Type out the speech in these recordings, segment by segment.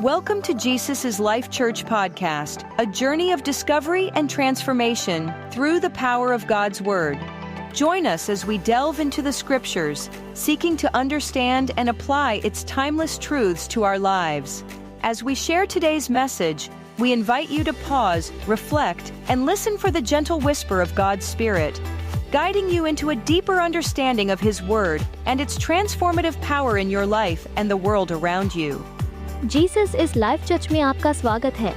Welcome to Jesus' Life Church podcast, a journey of discovery and transformation through the power of God's Word. Join us as we delve into the Scriptures, seeking to understand and apply its timeless truths to our lives. As we share today's message, we invite you to pause, reflect, and listen for the gentle whisper of God's Spirit, guiding you into a deeper understanding of His Word and its transformative power in your life and the world around you. Jesus इस life church में आपका स्वागत है।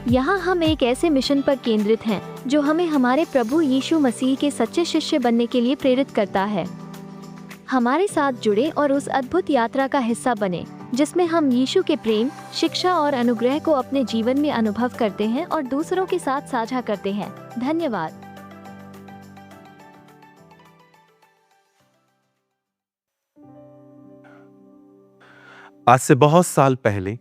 यहाँ हम एक ऐसे mission पर केंद्रित हैं जो हमें हमारे प्रभु यीशु मसीह के सच्चे शिष्य बनने के लिए प्रेरित करता है। हमारे साथ जुड़े और उस अद्भुत यात्रा का हिस्सा बने जिसमें हम यीशु के प्रेम, शिक्षा और अनुग्रह को अपने जीवन में अनुभव करते हैं और दूसरों के साथ साझा करते हैं। धन्यवाद। आज से बहुत साल पहले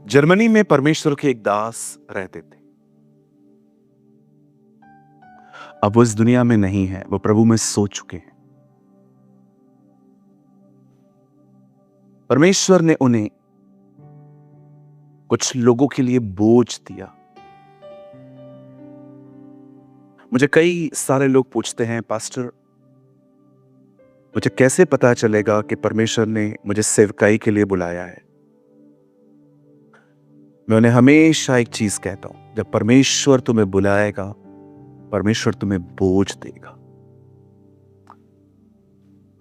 जर्मनी में परमेश्वर के एक दास रहते थे। अब वो इस दुनिया में नहीं है, वो प्रभु में सो चुके हैं। परमेश्वर ने उन्हें कुछ लोगों के लिए बोझ दिया। मुझे कई सारे लोग पूछते हैं, पास्टर मुझे कैसे पता चलेगा कि परमेश्वर ने मुझे सेवकाई के लिए बुलाया है? मैं उन्हें हमेशा एक चीज कहता हूं, जब परमेश्वर तुम्हें बुलाएगा, परमेश्वर तुम्हें बोझ देगा।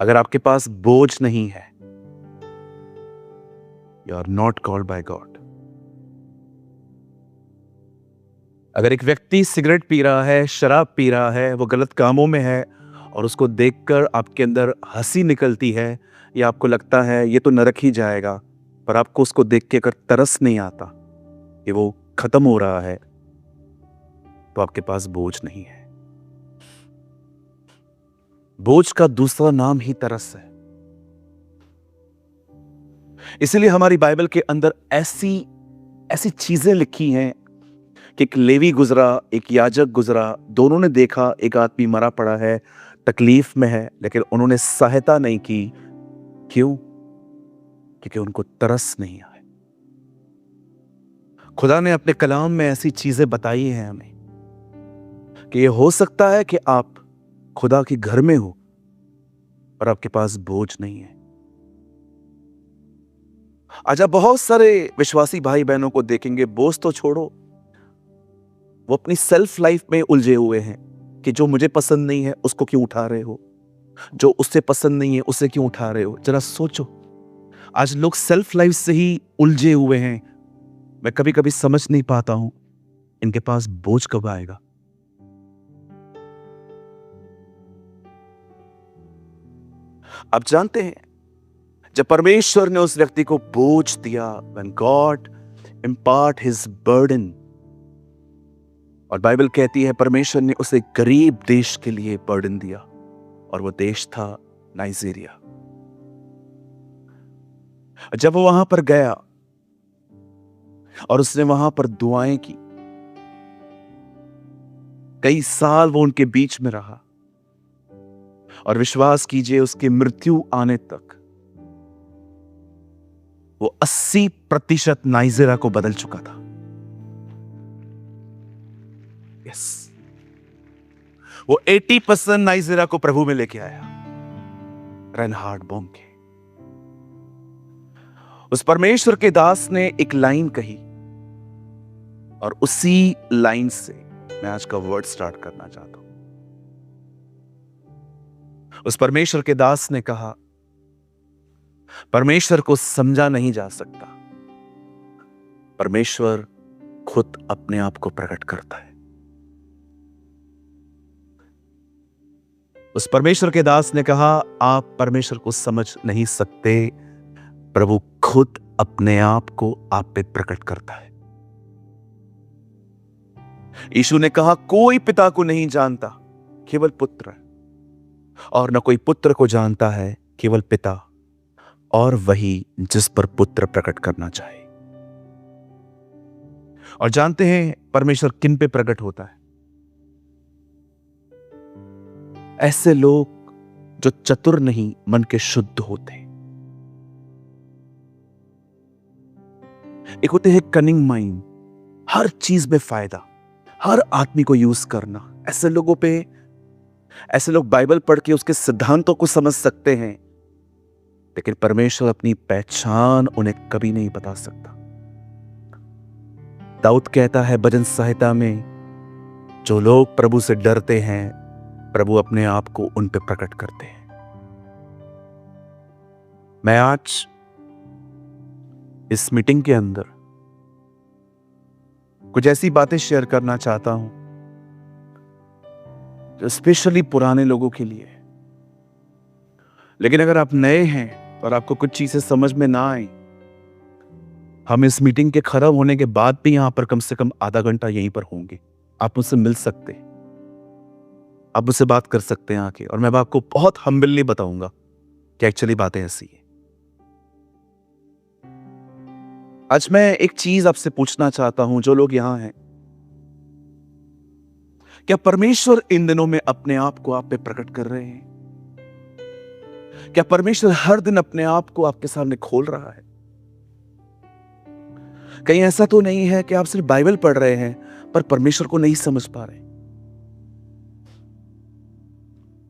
अगर आपके पास बोझ नहीं है, you are not called by God. अगर एक व्यक्ति सिगरेट पी रहा है, शराब पी रहा है, वो गलत कामों में है और उसको देखकर आपके अंदर हंसी निकलती है या आपको लगता है ये तो नरक ही जाएगा, पर आपको उसको देख के अगर तरस नहीं आता कि वो खत्म हो रहा है, तो आपके पास बोझ नहीं है। बोझ का दूसरा नाम ही तरस है। इसीलिए हमारी बाइबल के अंदर ऐसी ऐसी चीजें लिखी हैं कि एक लेवी गुजरा, एक याजक गुजरा, दोनों ने देखा एक आदमी मरा पड़ा है, तकलीफ में है, लेकिन उन्होंने सहायता नहीं की। क्यों? क्योंकि उनको तरस नहीं आए। खुदा ने अपने कलाम में ऐसी चीजें बताई हैं हमें कि ये हो सकता है कि आप खुदा के घर में हो और आपके पास बोझ नहीं है। आज आप बहुत सारे विश्वासी भाई बहनों को देखेंगे, बोझ तो छोड़ो, वो अपनी सेल्फ लाइफ में उलझे हुए हैं कि जो मुझे पसंद नहीं है उसको क्यों उठा रहे हो, जो उससे पसंद नहीं है उसे क्यों उठा रहे हो। जरा सोचो, आज लोग सेल्फ लाइफ से ही उलझे हुए हैं। मैं कभी कभी समझ नहीं पाता हूं इनके पास बोझ कब आएगा। आप जानते हैं, जब परमेश्वर ने उस व्यक्ति को बोझ दिया, when God impart his burden, और बाइबल कहती है परमेश्वर ने उसे गरीब देश के लिए बर्डन दिया, और वो देश था नाइजीरिया। जब वो वहां पर गया और उसने वहां पर दुआएं की, कई साल वो उनके बीच में रहा, और विश्वास कीजिए उसकी मृत्यु आने तक वो 80% नाइजीरिया को बदल चुका था। वो 80% नाइजीरिया को प्रभु में लेके आया। रेनहार्ड बोंके, उस परमेश्वर के दास ने एक लाइन कही, और उसी लाइन से मैं आज का वर्ड स्टार्ट करना चाहता हूं। उस परमेश्वर के दास ने कहा, परमेश्वर को समझा नहीं जा सकता, परमेश्वर खुद अपने आप को प्रकट करता है। उस परमेश्वर के दास ने कहा, आप परमेश्वर को समझ नहीं सकते, प्रभु खुद अपने आप को आप पे प्रकट करता है। यीशु ने कहा, कोई पिता को नहीं जानता, केवल पुत्र, और न कोई पुत्र को जानता है, केवल पिता, और वही जिस पर पुत्र प्रकट करना चाहे। और जानते हैं परमेश्वर किन पे प्रकट होता है? ऐसे लोग जो चतुर नहीं मन के शुद्ध होते हैं। एक होते हैं कनिंग माइंड, हर चीज में फायदा, हर आदमी को यूज करना। ऐसे लोग बाइबल पढ़ के उसके सिद्धांतों को समझ सकते हैं, लेकिन परमेश्वर अपनी पहचान उन्हें कभी नहीं बता सकता। दाऊद कहता है भजन संहिता में, जो लोग प्रभु से डरते हैं, प्रभु अपने आप को उन पे प्रकट करते हैं। मैं आज इस मीटिंग के अंदर कुछ ऐसी बातें शेयर करना चाहता हूं जो स्पेशली पुराने लोगों के लिए है। लेकिन अगर आप नए हैं और आपको कुछ चीजें समझ में ना आए, हम इस मीटिंग के खत्म होने के बाद भी यहां पर कम से कम आधा घंटा यहीं पर होंगे। आप मुझसे मिल सकते हैं, आप मुझसे बात कर सकते हैं आके, और मैं आपको बहुत हम्बली बताऊंगा कि एक्चुअली बातें ऐसी है। आज मैं एक चीज आपसे पूछना चाहता हूं, जो लोग यहां हैं, क्या परमेश्वर इन दिनों में अपने आप को आप पे प्रकट कर रहे हैं? क्या परमेश्वर हर दिन अपने आप को आपके सामने खोल रहा है? कहीं ऐसा तो नहीं है कि आप सिर्फ बाइबल पढ़ रहे हैं पर परमेश्वर को नहीं समझ पा रहे?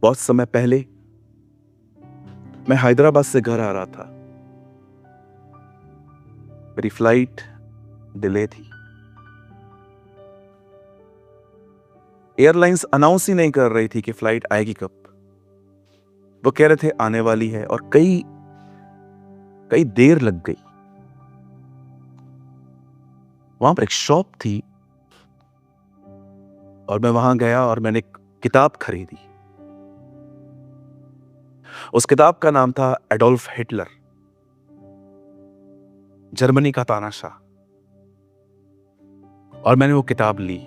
बहुत समय पहले मैं हैदराबाद से घर आ रहा था। मेरी फ्लाइट डिले थी। एयरलाइंस अनाउंस ही नहीं कर रही थी कि फ्लाइट आएगी कब। वो कह रहे थे आने वाली है, और कई देर लग गई। वहां पर एक शॉप थी और मैं वहां गया और मैंने एक किताब खरीदी। उस किताब का नाम था एडोल्फ हिटलर, जर्मनी का तानाशाह। और मैंने वो किताब ली।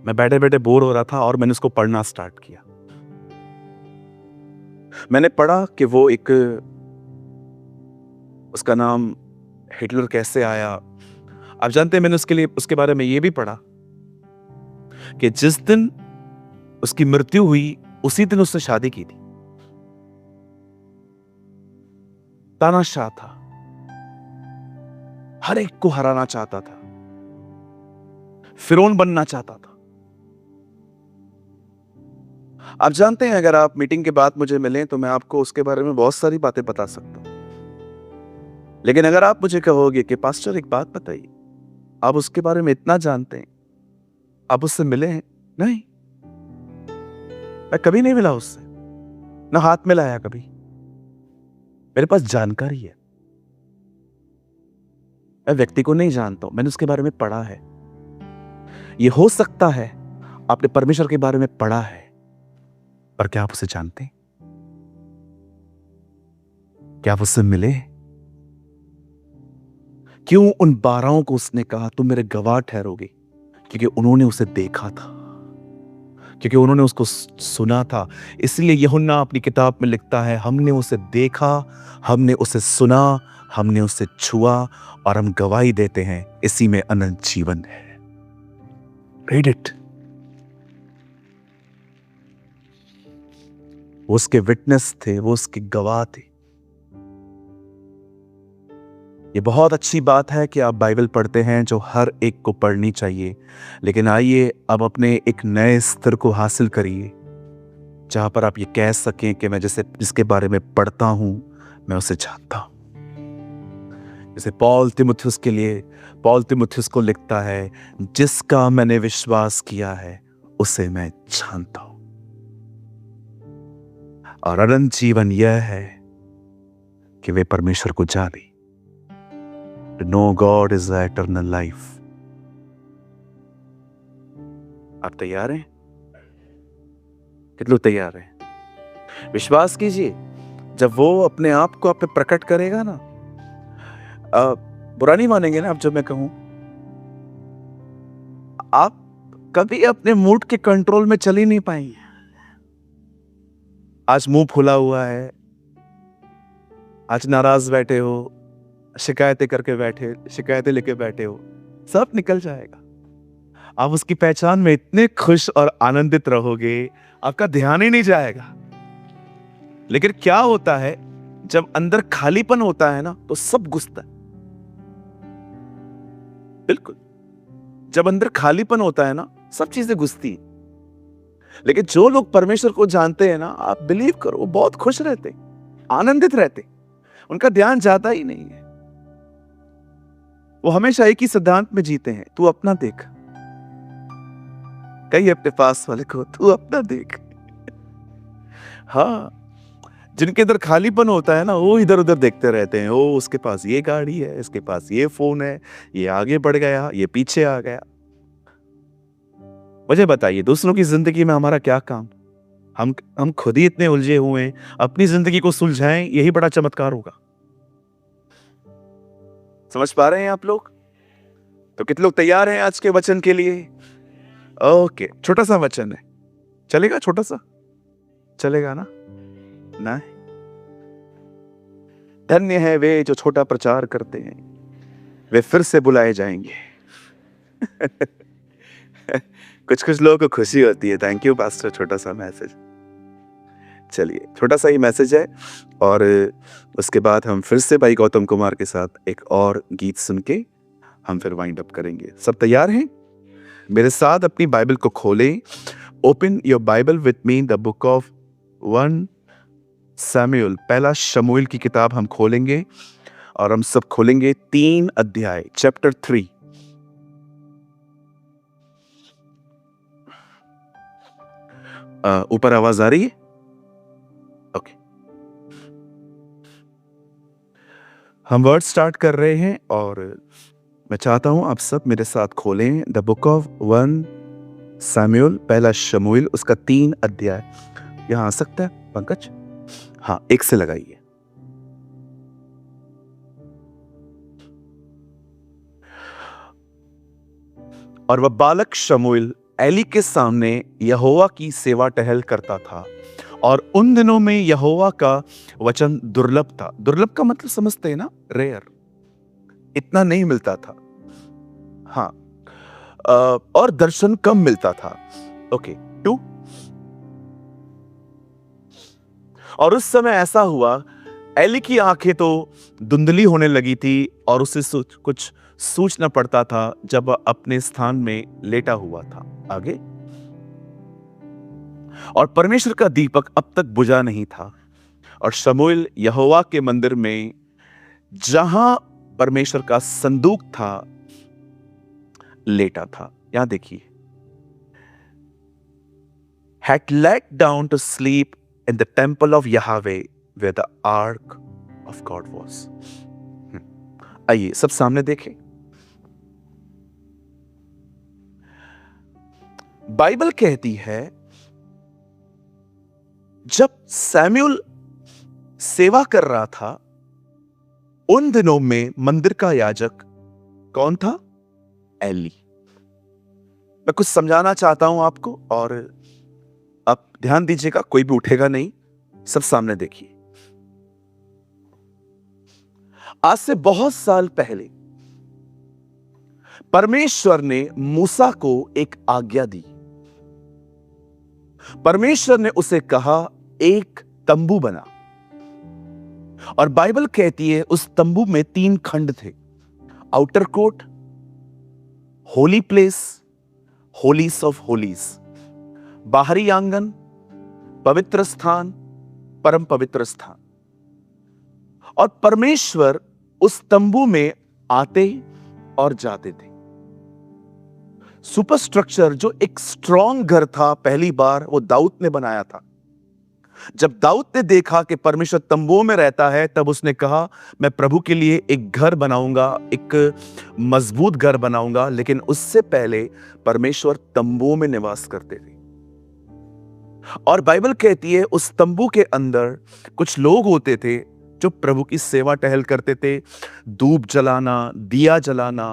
मैं बैठे बैठे बोर हो रहा था और मैंने उसको पढ़ना स्टार्ट किया। मैंने पढ़ा कि वो एक, उसका नाम हिटलर कैसे आया। आप जानते हैं, मैंने उसके बारे में ये भी पढ़ा कि जिस दिन उसकी मृत्यु हुई उसी दिन उसने शादी की थी। तानाशाह था, हर एक को हराना चाहता था, फिरौन बनना चाहता था। आप जानते हैं, अगर आप मीटिंग के बाद मुझे मिलें तो मैं आपको उसके बारे में बहुत सारी बातें बता सकता हूं। लेकिन अगर आप मुझे कहोगे कि पास्टर एक बात बताइए, आप उसके बारे में इतना जानते हैं, आप उससे मिले हैं? नहीं, मैं कभी नहीं मिला उससे, ना हाथ में लाया कभी। मेरे पास जानकारी है, मैं व्यक्ति को नहीं जानता हूं, मैंने उसके बारे में पढ़ा है। यह हो सकता है आपने परमेश्वर के बारे में पढ़ा है, पर क्या आप उसे जानते हैं? क्या आप उससे मिले? क्यों उन 12 को उसने कहा तुम मेरे गवाह ठहरोगे? क्योंकि उन्होंने उसे देखा था, क्योंकि उन्होंने उसको सुना था। इसलिए यूहन्ना अपनी किताब में लिखता है, हमने उसे देखा, हमने उसे सुना, हमने उसे छुआ, और हम गवाही देते हैं इसी में अनंत जीवन है। Read it. वो उसके विटनेस थे, वो उसके गवाह थे। ये बहुत अच्छी बात है कि आप बाइबल पढ़ते हैं, जो हर एक को पढ़नी चाहिए। लेकिन आइए अब अपने एक नए स्तर को हासिल करिए, जहां पर आप ये कह सकें कि मैं जिसके बारे में पढ़ता हूं मैं उसे जानता हूं। जैसे पॉल तिमुथियुस को लिखता है, जिसका मैंने विश्वास किया है उसे मैं जानता हूं। और अनंत जीवन यह है कि वे परमेश्वर को जाने। To know God is the eternal life. आप तैयार हैं? कितने लोग तैयार हैं? विश्वास कीजिए, जब वो अपने आप को आप पे प्रकट करेगा ना, बुरा नहीं मानेंगे ना आप जब मैं कहूं, आप कभी अपने मूड के कंट्रोल में चल ही नहीं पाएंगे। आज मुंह फुला हुआ है, आज नाराज बैठे हो, शिकायतें लेके बैठे हो, सब निकल जाएगा। आप उसकी पहचान में इतने खुश और आनंदित रहोगे, आपका ध्यान ही नहीं जाएगा। लेकिन क्या होता है, जब अंदर खालीपन होता है ना, तो सब घुसता है। बिल्कुल। जब अंदर खालीपन होता है ना, सब चीजें घुसती हैं। लेकिन जो लोग परमेश्वर को जानते हैं ना, आप बिलीव करो, वो बहुत खुश रहते, आनंदित रहते, उनका ध्यान जाता ही नहीं है। वो हमेशा एक ही सिद्धांत में जीते हैं, तू अपना देख। कहीं अपने पास वाले को, तू अपना देख। हाँ, जिनके अंदर खालीपन होता है ना, वो इधर उधर देखते रहते हैं। ओ, उसके पास ये गाड़ी है, इसके पास ये फोन है, ये आगे बढ़ गया, ये पीछे आ गया। मुझे बताइए, दूसरों की जिंदगी में हमारा क्या काम? हम खुद ही इतने उलझे हुए हैं, अपनी जिंदगी को सुलझाएं, यही बड़ा चमत्कार होगा। समझ पा रहे हैं आप लोग? तो कितने लोग तैयार हैं आज के वचन के लिए? ओके, छोटा सा वचन है, चलेगा? छोटा सा चलेगा ना? नहीं। धन्य है वे जो छोटा प्रचार करते हैं, वे फिर से बुलाए जाएंगे। कुछ कुछ लोगों को खुशी होती है। थैंक यू पास्टर, छोटा सा मैसेज। चलिए, छोटा सा ही मैसेज है, और उसके बाद हम फिर से भाई गौतम कुमार के साथ एक और गीत सुन के हम फिर वाइंड अप करेंगे। सब तैयार हैं? मेरे साथ अपनी बाइबल को खोलें। Open your Bible with me, the book of 1 Samuel, पहला शमूएल की किताब हम खोलेंगे, और हम सब खोलेंगे 3 अध्याय, चैप्टर 3। ऊपर आवाज आ रही है? ओके। हम वर्ड स्टार्ट कर रहे हैं, और मैं चाहता हूं आप सब मेरे साथ खोलें द बुक ऑफ 1 सैमुएल, पहला शमूएल, उसका 3 अध्याय। यहां आ सकता है पंकज? हाँ, 1 से लगाइए। और वह बालक शमूएल एली के सामने यहोवा की सेवा टहल करता था, और उन दिनों में यहोवा का वचन दुर्लभ था। दुर्लभ का मतलब समझते हैं ना? रेयर, इतना नहीं मिलता था। हाँ, और दर्शन कम मिलता था। ओके, 2। और उस समय ऐसा हुआ, एली की आंखें तो धुंधली होने लगी थी, और उसे कुछ सूझना पड़ता था जब वह अपने स्थान में लेटा हुआ था। आगे, और परमेश्वर का दीपक अब तक बुझा नहीं था, और शमूएल यहोवा के मंदिर में, जहां परमेश्वर का संदूक था, लेटा था। यहां देखिए, had laid down to sleep in the temple of Yahweh where the ark of God was. आइए सब सामने देखें। बाइबल कहती है, जब सैमुएल सेवा कर रहा था, उन दिनों में मंदिर का याजक कौन था? एली। मैं कुछ समझाना चाहता हूं आपको, और आप ध्यान दीजिएगा, कोई भी उठेगा नहीं, सब सामने देखिए। आज से बहुत साल पहले परमेश्वर ने मूसा को एक आज्ञा दी। परमेश्वर ने उसे कहा, एक तंबू बना। और बाइबल कहती है उस तंबू में 3 खंड थे, outer court, holy place, holies of holies, बाहरी आंगन, पवित्र स्थान, परम पवित्र स्थान। और परमेश्वर उस तंबू में आते और जाते थे। सुपर स्ट्रक्चर, जो एक स्ट्रॉन्ग घर था, पहली बार वो दाऊद ने बनाया था। जब दाऊद ने देखा कि परमेश्वर तंबुओं में रहता है, तब उसने कहा, मैं प्रभु के लिए एक घर बनाऊंगा, एक मजबूत घर बनाऊंगा। लेकिन उससे पहले परमेश्वर तंबुओं में निवास करते थे। और बाइबल कहती है उस तंबू के अंदर कुछ लोग होते थे जो प्रभु की सेवा टहल करते थे। धूप जलाना, दिया जलाना,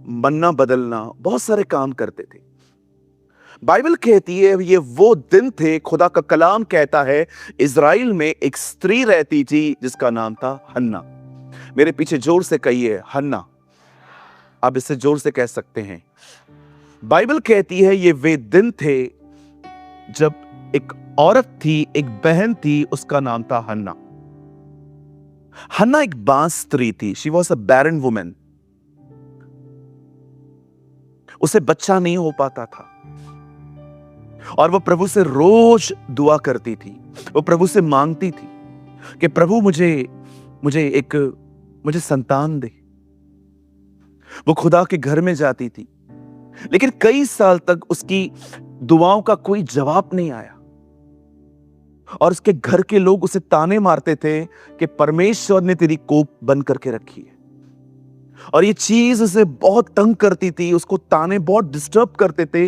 मन्ना बदलना, बहुत सारे काम करते थे। बाइबल कहती है ये वो दिन थे, खुदा का कलाम कहता है, इज़राइल में एक स्त्री रहती थी जिसका नाम था हन्ना। मेरे पीछे जोर से कहिए, हन्ना। आप इसे जोर से कह सकते हैं। बाइबल कहती है ये वे दिन थे जब एक औरत थी, एक बहन थी, उसका नाम था हन्ना। हन्ना एक बांझ स्त्री थी। She was a barren women. उसे बच्चा नहीं हो पाता था, और वो प्रभु से रोज दुआ करती थी, वो प्रभु से मांगती थी कि प्रभु मुझे संतान दे। वो खुदा के घर में जाती थी, लेकिन कई साल तक उसकी दुआओं का कोई जवाब नहीं आया, और उसके घर के लोग उसे ताने मारते थे कि परमेश्वर ने तेरी कोप बंद करके रखी है। और ये चीज उसे बहुत तंग करती थी, उसको ताने बहुत डिस्टर्ब करते थे।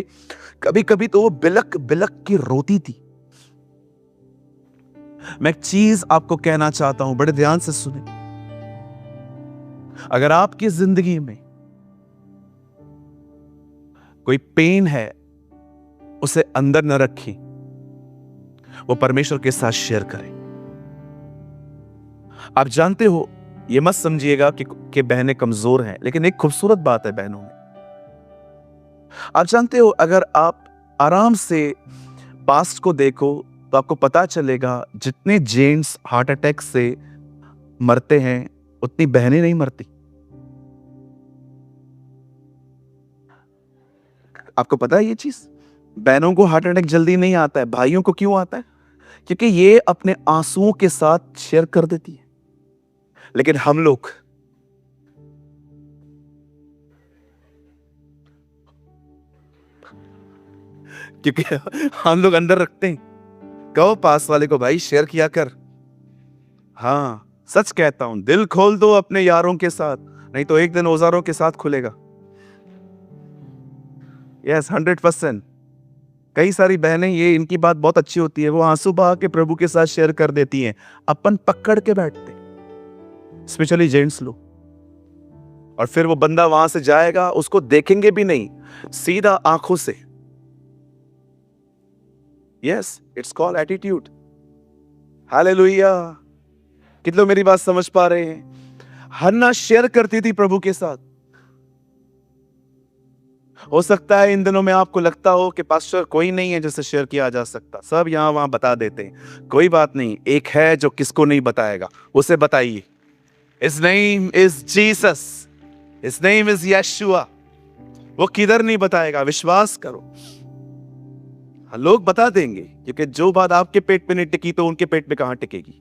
कभी कभी तो वो बिलक बिलक के रोती थी। मैं एक चीज आपको कहना चाहता हूं, बड़े ध्यान से सुने। अगर आपकी जिंदगी में कोई पेन है, उसे अंदर न रखें, वो परमेश्वर के साथ शेयर करें। आप जानते हो, ये मत समझिएगा कि बहनें कमजोर हैं, लेकिन एक खूबसूरत बात है बहनों में। आप जानते हो, अगर आप आराम से पास्ट को देखो तो आपको पता चलेगा जितने जेंट्स हार्ट अटैक से मरते हैं, उतनी बहनें नहीं मरती। आपको पता है ये चीज? बहनों को हार्ट अटैक जल्दी नहीं आता है, भाइयों को क्यों आता है? क्योंकि ये अपने आंसुओं के साथ शेयर कर देती है। लेकिन हम लोग क्योंकि हम लोग अंदर रखते हैं। कहो पास वाले को, भाई शेयर किया कर। हाँ, सच कहता हूं, दिल खोल दो अपने यारों के साथ, नहीं तो एक दिन औजारों के साथ खुलेगा। यस, 100%। कई सारी बहनें, ये इनकी बात बहुत अच्छी होती है, वो आंसू बहा के प्रभु के साथ शेयर कर देती हैं, अपन पकड़ के बैठते, स्पेशली जेंट्स लोग। और फिर वो बंदा वहां से जाएगा, उसको देखेंगे भी नहीं, सीधा आंखों से। Yes, it's called attitude. Hallelujah. कितने लोग मेरी बात समझ पा रहे हैं? हन्ना शेयर करती थी प्रभु के साथ। हो सकता है इन दिनों में आपको लगता हो कि पास्टर कोई नहीं है जिससे शेयर किया जा सकता, सब यहां वहां बता देते हैं। कोई बात नहीं, एक है जो किसको नहीं बताएगा, उसे बताइए। His name is Jesus. His name is Yeshua. वो किधर नहीं बताएगा, विश्वास करो। लोग बता देंगे, क्योंकि जो बात आपके पेट पे नहीं टिकी तो उनके पेट पे कहां टिकेगी।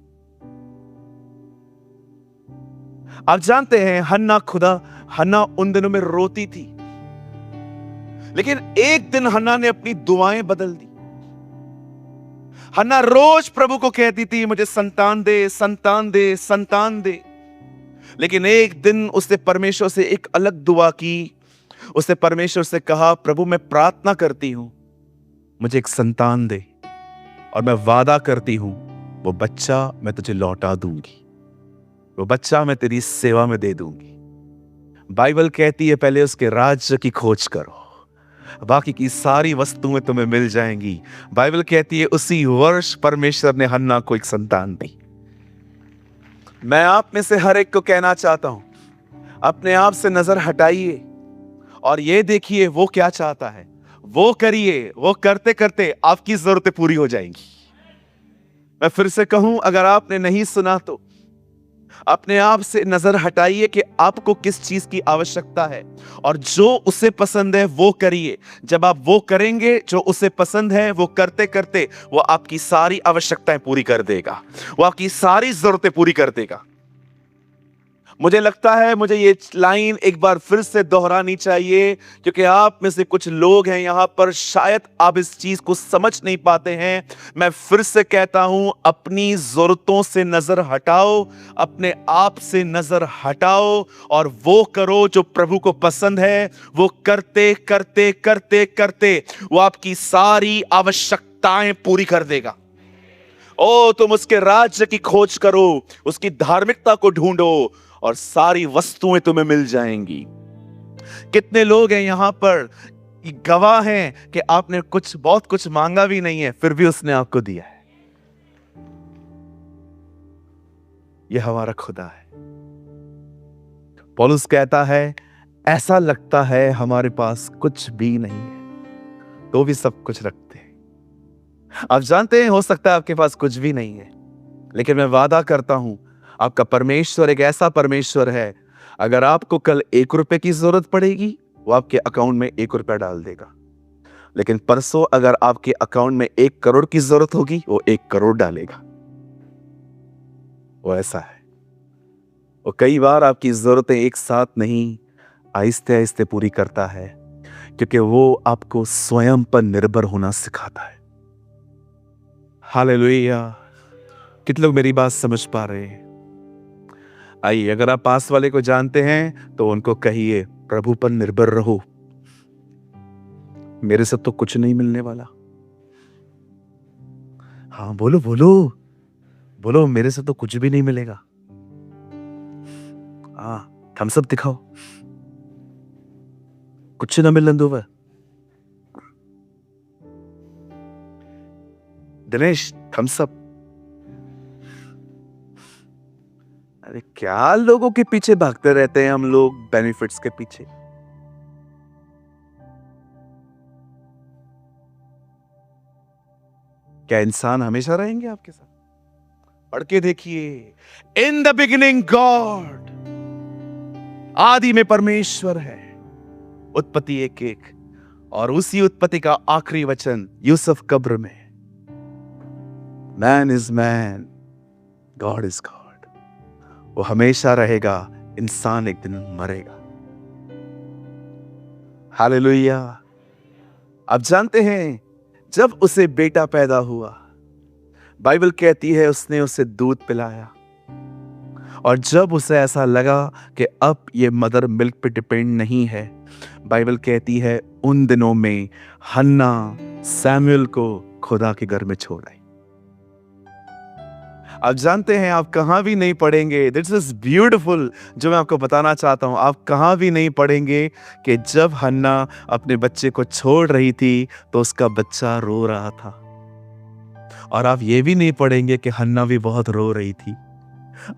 आप जानते हैं, हन्ना उन दिनों में रोती थी, लेकिन एक दिन हन्ना ने अपनी दुआएं बदल दी। हन्ना रोज प्रभु को कहती थी, मुझे संतान दे, संतान दे, संतान दे। लेकिन एक दिन उसने परमेश्वर से एक अलग दुआ की। उसने परमेश्वर से कहा, प्रभु मैं प्रार्थना करती हूं, मुझे एक संतान दे, और मैं वादा करती हूं वो बच्चा मैं तुझे लौटा दूंगी, वो बच्चा मैं तेरी सेवा में दे दूंगी। बाइबल कहती है, पहले उसके राज्य की खोज करो, बाकी की सारी वस्तुएं तुम्हें मिल जाएंगी। बाइबल कहती है, उसी वर्ष परमेश्वर ने हन्ना को एक संतान दी। मैं आप में से हर एक को कहना चाहता हूं, अपने आप से नजर हटाइए और ये देखिए वो क्या चाहता है, वो करिए। वो करते करते आपकी जरूरतें पूरी हो जाएंगी। मैं फिर से कहूं, अगर आपने नहीं सुना तो अपने आप से नजर हटाइए कि आपको किस चीज की आवश्यकता है, और जो उसे पसंद है वो करिए। जब आप वो करेंगे जो उसे पसंद है, वो करते करते वो आपकी सारी आवश्यकताएं पूरी कर देगा, वो आपकी सारी जरूरतें पूरी कर देगा। मुझे लगता है मुझे ये लाइन एक बार फिर से दोहरानी चाहिए, क्योंकि आप में से कुछ लोग हैं यहां पर, शायद आप इस चीज को समझ नहीं पाते हैं। मैं फिर से कहता हूं, अपनी जरूरतों से नजर हटाओ, अपने आप से नजर हटाओ, और वो करो जो प्रभु को पसंद है। वो करते करते करते करते वो आपकी सारी आवश्यकताएं पूरी कर देगा। ओ, तुम उसके राज्य की खोज करो, उसकी धार्मिकता को ढूंढो, और सारी वस्तुएं तुम्हें मिल जाएंगी। कितने लोग हैं यहां पर गवाह हैं कि आपने बहुत कुछ मांगा भी नहीं है, फिर भी उसने आपको दिया है। यह हमारा खुदा है। पौलुस कहता है, ऐसा लगता है हमारे पास कुछ भी नहीं है, तो भी सब कुछ रखते हैं। आप जानते हैं, हो सकता है आपके पास कुछ भी नहीं है, लेकिन मैं वादा करता हूं, आपका परमेश्वर एक ऐसा परमेश्वर है, अगर आपको कल 1 रुपए की जरूरत पड़ेगी, वो आपके अकाउंट में 1 रुपया डाल देगा, लेकिन परसों अगर आपके अकाउंट में 1 करोड़ की जरूरत होगी, वो 1 करोड़ डालेगा। वो ऐसा है। वो कई बार आपकी जरूरतें एक साथ नहीं, आहिस्ते आहिस्ते पूरी करता है, क्योंकि वो आपको स्वयं पर निर्भर होना सिखाता है। हालेलुया। कितने लोग मेरी बात समझ पा रहे हैं? आइए, अगर आप पास वाले को जानते हैं तो उनको कहिए, प्रभु पर निर्भर रहो, मेरे से तो कुछ नहीं मिलने वाला। हाँ, बोलो बोलो बोलो, मेरे से तो कुछ भी नहीं मिलेगा। हाँ, थम्स अप दिखाओ, कुछ ना मिलन दो। Dinesh, thumbs up. अरे क्या लोगों के पीछे भागते रहते हैं हम लोग, बेनिफिट्स के पीछे। क्या इंसान हमेशा रहेंगे आपके साथ? पढ़ के देखिए, इन द बिगिनिंग गॉड, आदि में परमेश्वर है। उत्पत्ति 1:1। और उसी उत्पत्ति का आखिरी वचन यूसुफ कब्र में, man is man, God is God. वो हमेशा रहेगा, इंसान एक दिन मरेगा। हालेलुया। आप जानते हैं, जब उसे बेटा पैदा हुआ, बाइबल कहती है उसने उसे दूध पिलाया, और जब उसे ऐसा लगा कि अब ये मदर मिल्क पे डिपेंड नहीं है, बाइबल कहती है उन दिनों में हन्ना सैमुएल को खुदा के घर में छोड़ आई। आप जानते हैं, आप कहां भी नहीं पढ़ेंगे, दिस इज ब्यूटीफुल जो मैं आपको बताना चाहता हूं, आप कहां भी नहीं पढ़ेंगे कि जब हन्ना अपने बच्चे को छोड़ रही थी तो उसका बच्चा रो रहा था। और आप ये भी नहीं पढ़ेंगे कि हन्ना भी बहुत रो रही थी।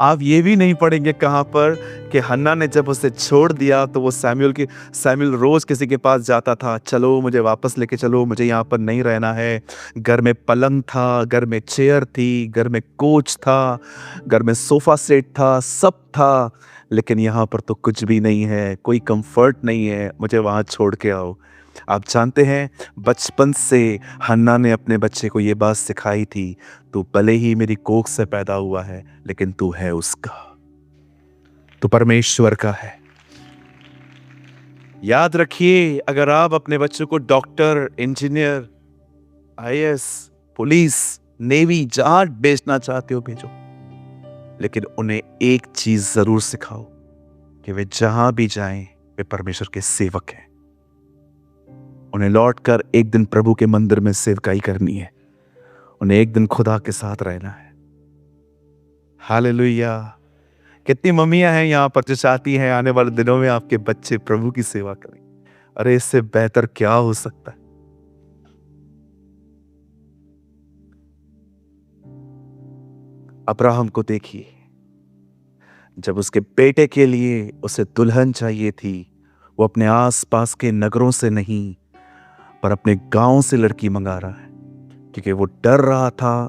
आप ये भी नहीं पढ़ेंगे कहां पर कि हन्ना ने जब उसे छोड़ दिया तो वो सैमुएल रोज किसी के पास जाता था, चलो मुझे वापस लेके चलो, मुझे यहाँ पर नहीं रहना है। घर में पलंग था, घर में चेयर थी, घर में कोच था, घर में सोफा सेट था, सब था, लेकिन यहाँ पर तो कुछ भी नहीं है, कोई कंफर्ट नहीं है, मुझे वहाँ छोड़ के आओ। आप जानते हैं, बचपन से हन्ना ने अपने बच्चे को ये बात सिखाई थी, तू भले ही मेरी कोख से पैदा हुआ है, लेकिन तू है उसका, तू परमेश्वर का है। याद रखिए, अगर आप अपने बच्चों को doctor, engineer, IAS, police, navy, जहां भेजना चाहते हो भेजो, लेकिन उन्हें एक चीज जरूर सिखाओ कि वे जहां भी जाएं वे परमेश्वर के सेवक हैं। उन्हें लौटकर एक दिन प्रभु के मंदिर में सेवकाई करनी है, उन्हें एक दिन खुदा के साथ रहना है। हालेलुया। कितनी मम्मियां हैं यहां पर जो चाहती हैं आने वाले दिनों में आपके बच्चे प्रभु की सेवा करें। अरे इससे बेहतर क्या हो सकता है? अब्राहम को देखिए, जब उसके बेटे के लिए उसे दुल्हन चाहिए थी, वो अपने आसपास के नगरों से नहीं पर अपने गांव से लड़की मंगा रहा है, क्योंकि वो डर रहा था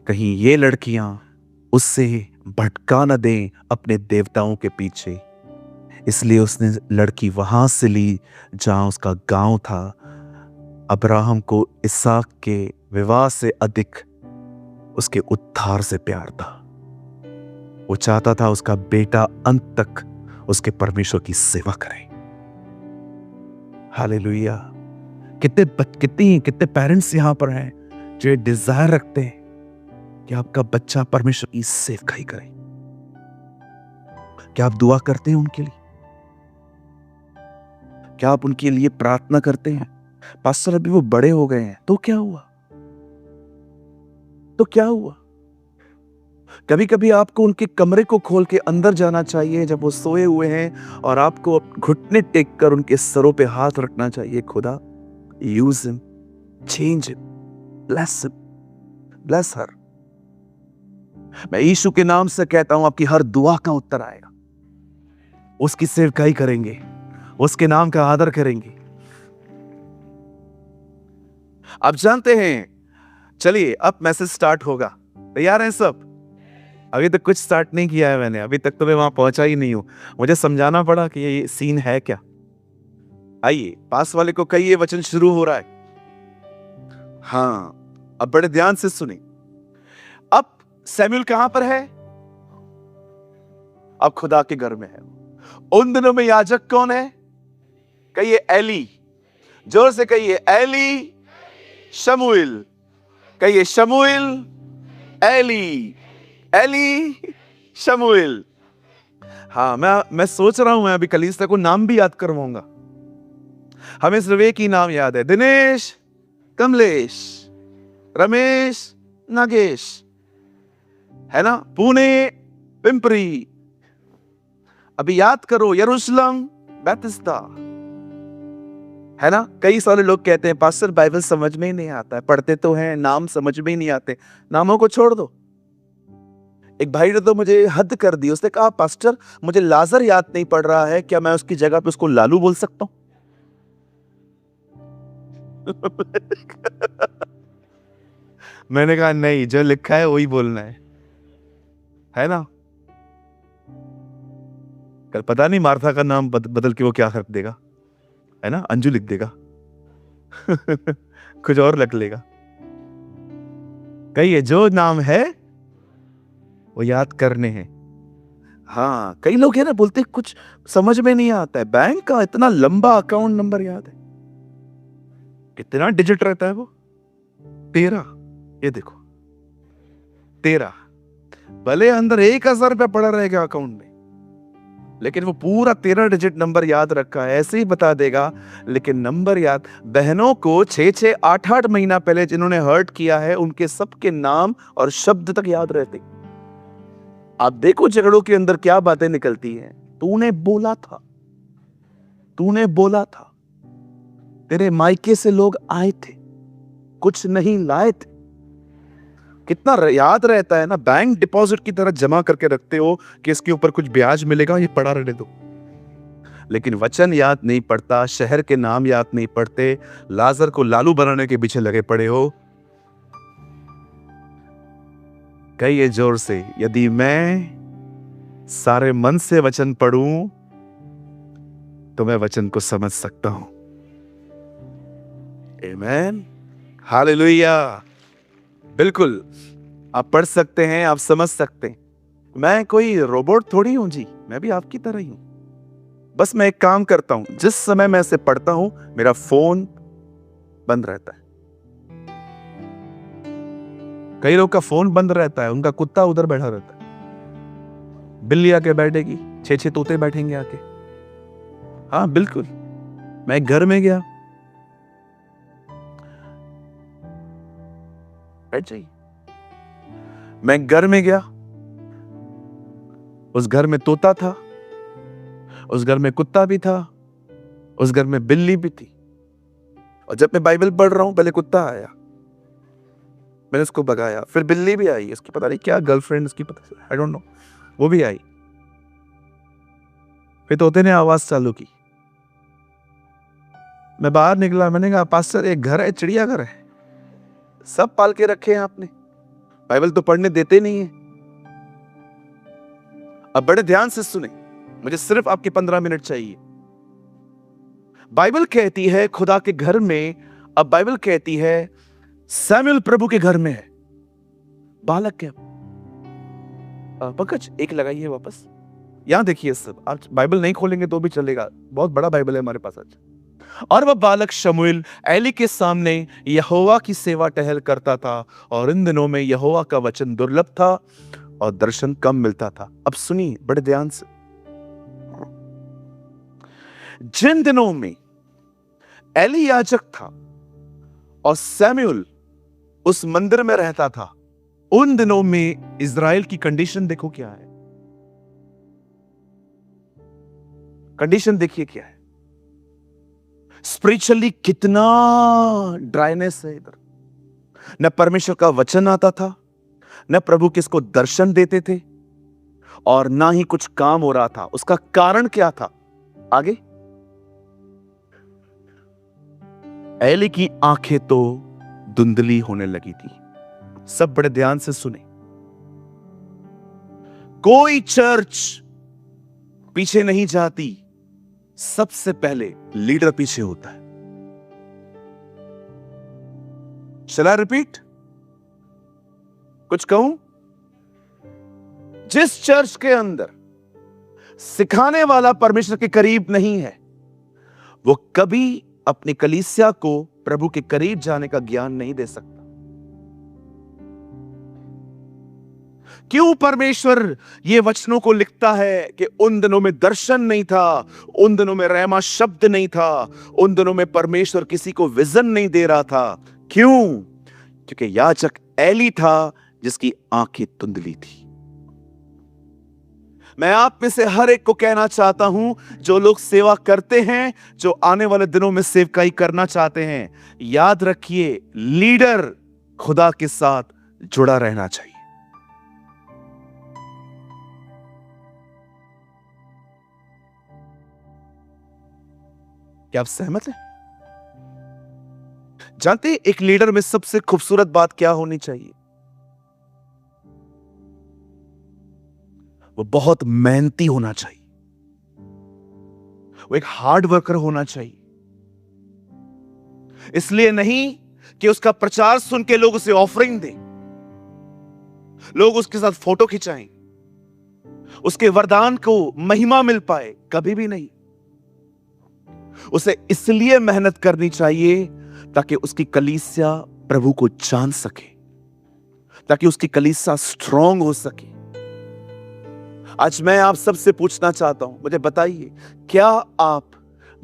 कहीं ये लड़कियां उससे भटका न दें अपने देवताओं के पीछे। इसलिए उसने लड़की वहां से ली जहां उसका गांव था। अब्राहम को इसहाक के विवाह से अधिक उसके उद्धार से प्यार था। वो चाहता था उसका बेटा अंत तक उसके परमेश्वर की सेवा करे। हालेलुया। कितने पेरेंट्स यहां पर हैं जो डिजायर रखते हैं कि आपका बच्चा परमेश्वर की सेवकाई करे। क्या आप दुआ करते हैं उनके लिए? क्या आप उनके लिए प्रार्थना करते हैं? पास्टर अभी वो बड़े हो गए हैं, तो क्या हुआ? कभी कभी आपको उनके कमरे को खोल के अंदर जाना चाहिए जब वो सोए हुए हैं, और आपको घुटने टेक कर उनके सरों पे हाथ रखना चाहिए। खुदा, use him, change him, bless him, bless her. मैं यीशु के नाम से कहता हूं, आपकी हर दुआ का उत्तर आएगा। उसकी सेवकाई करेंगे, उसके नाम का आदर करेंगे। आप जानते हैं, चलिए अब मैसेज स्टार्ट होगा। तैयार हैं सब? अभी तक कुछ स्टार्ट नहीं किया है मैंने, अभी तक तो मैं वहां पहुंचा ही नहीं हूं। मुझे समझाना पड़ा कि ये सीन है क्या। आइए, पास वाले को कहिए वचन शुरू हो रहा है। हाँ, अब बड़े ध्यान से सुने। अब सैमुअल कहां पर है? अब खुदा के घर में है। उन दिनों में याजक कौन है? कहिए एली। जोर से कहिए एली, शमूएल। कहिए शमूएल, एली, एली, शमूएल। हाँ, मैं सोच रहा हूं, मैं अभी कलीसिया को नाम भी याद करवाऊंगा। हमें सिर्फ एक ही नाम याद है, दिनेश, कमलेश, रमेश, नागेश, है ना? पुणे, पिंपरी। अभी याद करो, यरूशलेम, बैतिस्ता, है ना? कई सारे लोग कहते हैं पास्टर बाइबल समझ में ही नहीं आता है, पढ़ते तो हैं, नाम समझ में ही नहीं आते। नामों को छोड़ दो। एक भाई ने तो मुझे हद कर दी, उसने कहा पास्टर मुझे लाजर याद नहीं पड़ रहा है, क्या मैं उसकी जगह पे उसको लालू बोल सकता हूं? मैंने कहा नहीं, जो लिखा है वही बोलना है ना? कल पता नहीं मार्था का नाम बदल के वो क्या कर देगा, है ना? अंजू लिख देगा। कुछ और लिख लेगा। कहिए जो नाम है वो याद करने हैं। हाँ, कई लोग है ना बोलते कुछ समझ में नहीं आता है। बैंक का इतना लंबा अकाउंट नंबर याद है, कितना डिजिट रहता है वो? 13। ये देखो 13। भले अंदर 1000 रुपया पड़ा रहेगा अकाउंट में, लेकिन वो पूरा 13 डिजिट नंबर याद रखा है। ऐसे ही बता देगा, लेकिन नंबर याद। बहनों को 6-6, 8-8 महीना पहले जिन्होंने हर्ट किया है, उनके सबके नाम और शब्द तक याद रहते। आप देखो झगड़ों के अंदर क्या बातें निकलती हैं। तूने बोला था, तूने बोला था, तेरे मायके से लोग आए थे, कुछ नहीं लाए थे। कितना याद रहता है ना। बैंक डिपॉजिट की तरह जमा करके रखते हो कि इसके ऊपर कुछ ब्याज मिलेगा, ये पड़ा रहने दो। लेकिन वचन याद नहीं पड़ता, शहर के नाम याद नहीं पड़ते, लाजर को लालू बनाने के पीछे लगे पड़े हो। कहिए जोर से, यदि मैं सारे मन से वचन पढ़ूं तो मैं वचन को समझ सकता हूं। आमीन, हालेलुया। बिल्कुल, आप पढ़ सकते हैं, आप समझ सकते हैं। मैं कोई रोबोट थोड़ी हूं जी, मैं भी आपकी तरह ही हूं। बस मैं एक काम करता हूं, जिस समय मैं इसे पढ़ता हूं मेरा फोन बंद रहता है। कई लोग का फोन बंद रहता है, उनका कुत्ता उधर बैठा रहता है, बिल्ली आके बैठेगी, 6-6 तोते बैठेंगे आके। हाँ बिल्कुल। मैं घर में गया, बैठ जाइए। मैं घर में गया, उस घर में तोता था, उस घर में कुत्ता भी था, उस घर में बिल्ली भी थी। और जब मैं बाइबल पढ़ रहा हूं, पहले कुत्ता आया, मैंने उसको भगाया, फिर बिल्ली भी आई, इसकी पता नहीं क्या गर्लफ्रेंड, इसकी पता आई डोंट नो, वो भी आई। फिर तोते ने आवाज चालू की। मैं बाहर निकला, मैंने कहा पास्टर एक घर है, चिड़ियाघर है, सब पाल के रखे हैं आपने, बाइबल तो पढ़ने देते नहीं है। अब बड़े ध्यान से सुने, मुझे सिर्फ आपके 15 मिनट चाहिए। बाइबल कहती है खुदा के घर में, अब बाइबल कहती है सैमुअल प्रभु के घर में है। बालक क्या? पंकज एक लगाइए वापस, यहां देखिए सब। आप बाइबल नहीं खोलेंगे तो भी चलेगा, बहुत बड़ा बाइबल है हमारे पास आज। और वह बालक शमूएल एली के सामने यहोवा की सेवा टहल करता था, और इन दिनों में यहोवा का वचन दुर्लभ था और दर्शन कम मिलता था। अब सुनिए बड़े ध्यान से, जिन दिनों में एली याजक था और सैमुएल उस मंदिर में रहता था, उन दिनों में इजराइल की कंडीशन देखो क्या है। कंडीशन देखिए क्या है। स्पिरिचुअली कितना ड्राइनेस है इधर। न परमेश्वर का वचन आता था, न प्रभु किसको दर्शन देते थे, और ना ही कुछ काम हो रहा था। उसका कारण क्या था? आगे, एली की आंखें तो धुंधली होने लगी थी। सब बड़े ध्यान से सुने, कोई चर्च पीछे नहीं जाती सबसे पहले लीडर पीछे होता है। शैल आई रिपीट? कुछ कहूं? जिस चर्च के अंदर सिखाने वाला परमेश्वर के करीब नहीं है, वो कभी अपनी कलीसिया को प्रभु के करीब जाने का ज्ञान नहीं दे सकता। क्यों परमेश्वर ये वचनों को लिखता है कि उन दिनों में दर्शन नहीं था, उन दिनों में रहमा शब्द नहीं था, उन दिनों में परमेश्वर किसी को विजन नहीं दे रहा था? क्यों? क्योंकि याजक एली था जिसकी आंखें धुंधली थी। मैं आप में से हर एक को कहना चाहता हूं, जो लोग सेवा करते हैं, जो आने वाले दिनों में सेवकाई करना चाहते हैं, याद रखिए, लीडर खुदा के साथ जुड़ा रहना चाहिए। क्या आप सहमत हैं? जानते हैं एक लीडर में सबसे खूबसूरत बात क्या होनी चाहिए? वो बहुत मेहनती होना चाहिए, वो एक हार्ड वर्कर होना चाहिए। इसलिए नहीं कि उसका प्रचार सुन के लोग उसे ऑफरिंग दें, लोग उसके साथ फोटो खिंचाएं, उसके वरदान को महिमा मिल पाए, कभी भी नहीं। उसे इसलिए मेहनत करनी चाहिए ताकि उसकी कलीसिया प्रभु को जान सके, ताकि उसकी कलीसिया स्ट्रांग हो सके। आज मैं आप सबसे पूछना चाहता हूं, मुझे बताइए, क्या आप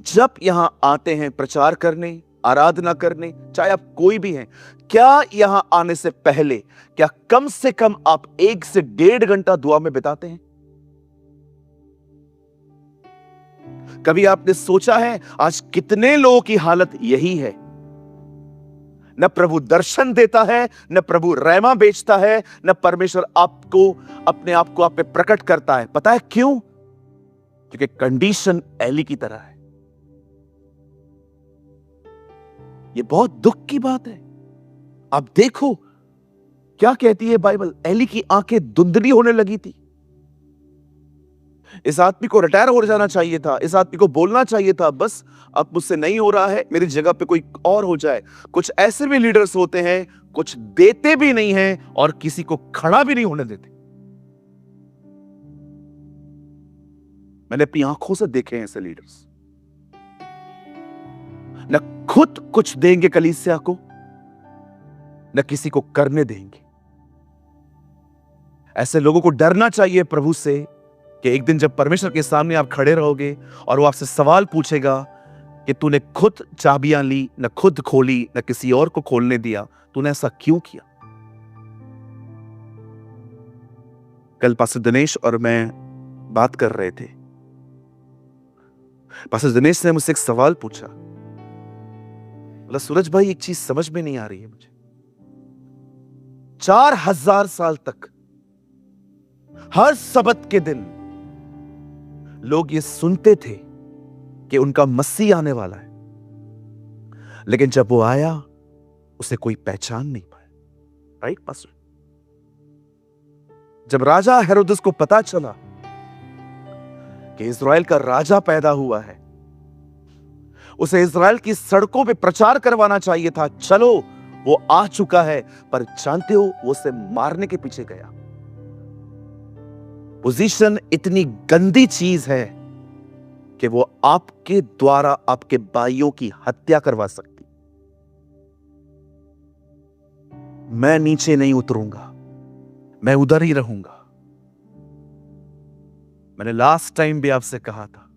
जब यहां आते हैं प्रचार करने, आराधना करने, चाहे आप कोई भी हैं, क्या यहां आने से पहले क्या कम से कम आप 1 से 1.5 घंटा दुआ में बिताते हैं? कभी आपने सोचा है आज कितने लोगों की हालत यही है? न प्रभु दर्शन देता है, न प्रभु रहमा बेचता है, न परमेश्वर आपको अपने आप को आप पे प्रकट करता है। पता है क्यों? क्योंकि कंडीशन एली की तरह है। ये बहुत दुख की बात है। आप देखो क्या कहती है बाइबल, एली की आंखें धुंधली होने लगी थी। इस आदमी को रिटायर हो जाना चाहिए था, इस आदमी को बोलना चाहिए था, बस अब मुझसे नहीं हो रहा है, मेरी जगह पे कोई और हो जाए। कुछ ऐसे भी लीडर्स होते हैं, कुछ देते भी नहीं हैं और किसी को खड़ा भी नहीं होने देते। मैंने अपनी आंखों से देखे हैं ऐसे लीडर्स। न खुद कुछ देंगे कलीसिया को, न किसी को करने देंगे। ऐसे लोगों को डरना चाहिए प्रभु से कि एक दिन जब परमेश्वर के सामने आप खड़े रहोगे और वो आपसे सवाल पूछेगा कि तूने खुद चाबियां ली, न खुद खोली, न किसी और को खोलने दिया, तूने ऐसा क्यों किया? कल पास्टर दिनेश और मैं बात कर रहे थे। पास्टर दिनेश ने मुझसे एक सवाल पूछा, बोला सूरज भाई एक चीज समझ में नहीं आ रही है मुझे। 4000 साल तक हर सबत के दिन लोग ये सुनते थे कि उनका मसीह आने वाला है, लेकिन जब वो आया उसे कोई पहचान नहीं पाया। Right pastor? जब राजा हेरोदेस को पता चला कि इज़राइल का राजा पैदा हुआ है, उसे इज़राइल की सड़कों पे प्रचार करवाना चाहिए था, चलो वो आ चुका है, पर जानते हो वो उसे मारने के पीछे गया। पोजीशन इतनी गंदी चीज है कि वो आपके द्वारा आपके भाइयों की हत्या करवा सकती। मैं नीचे नहीं उतरूंगा, मैं उधर ही रहूंगा। मैंने लास्ट टाइम भी आपसे कहा था,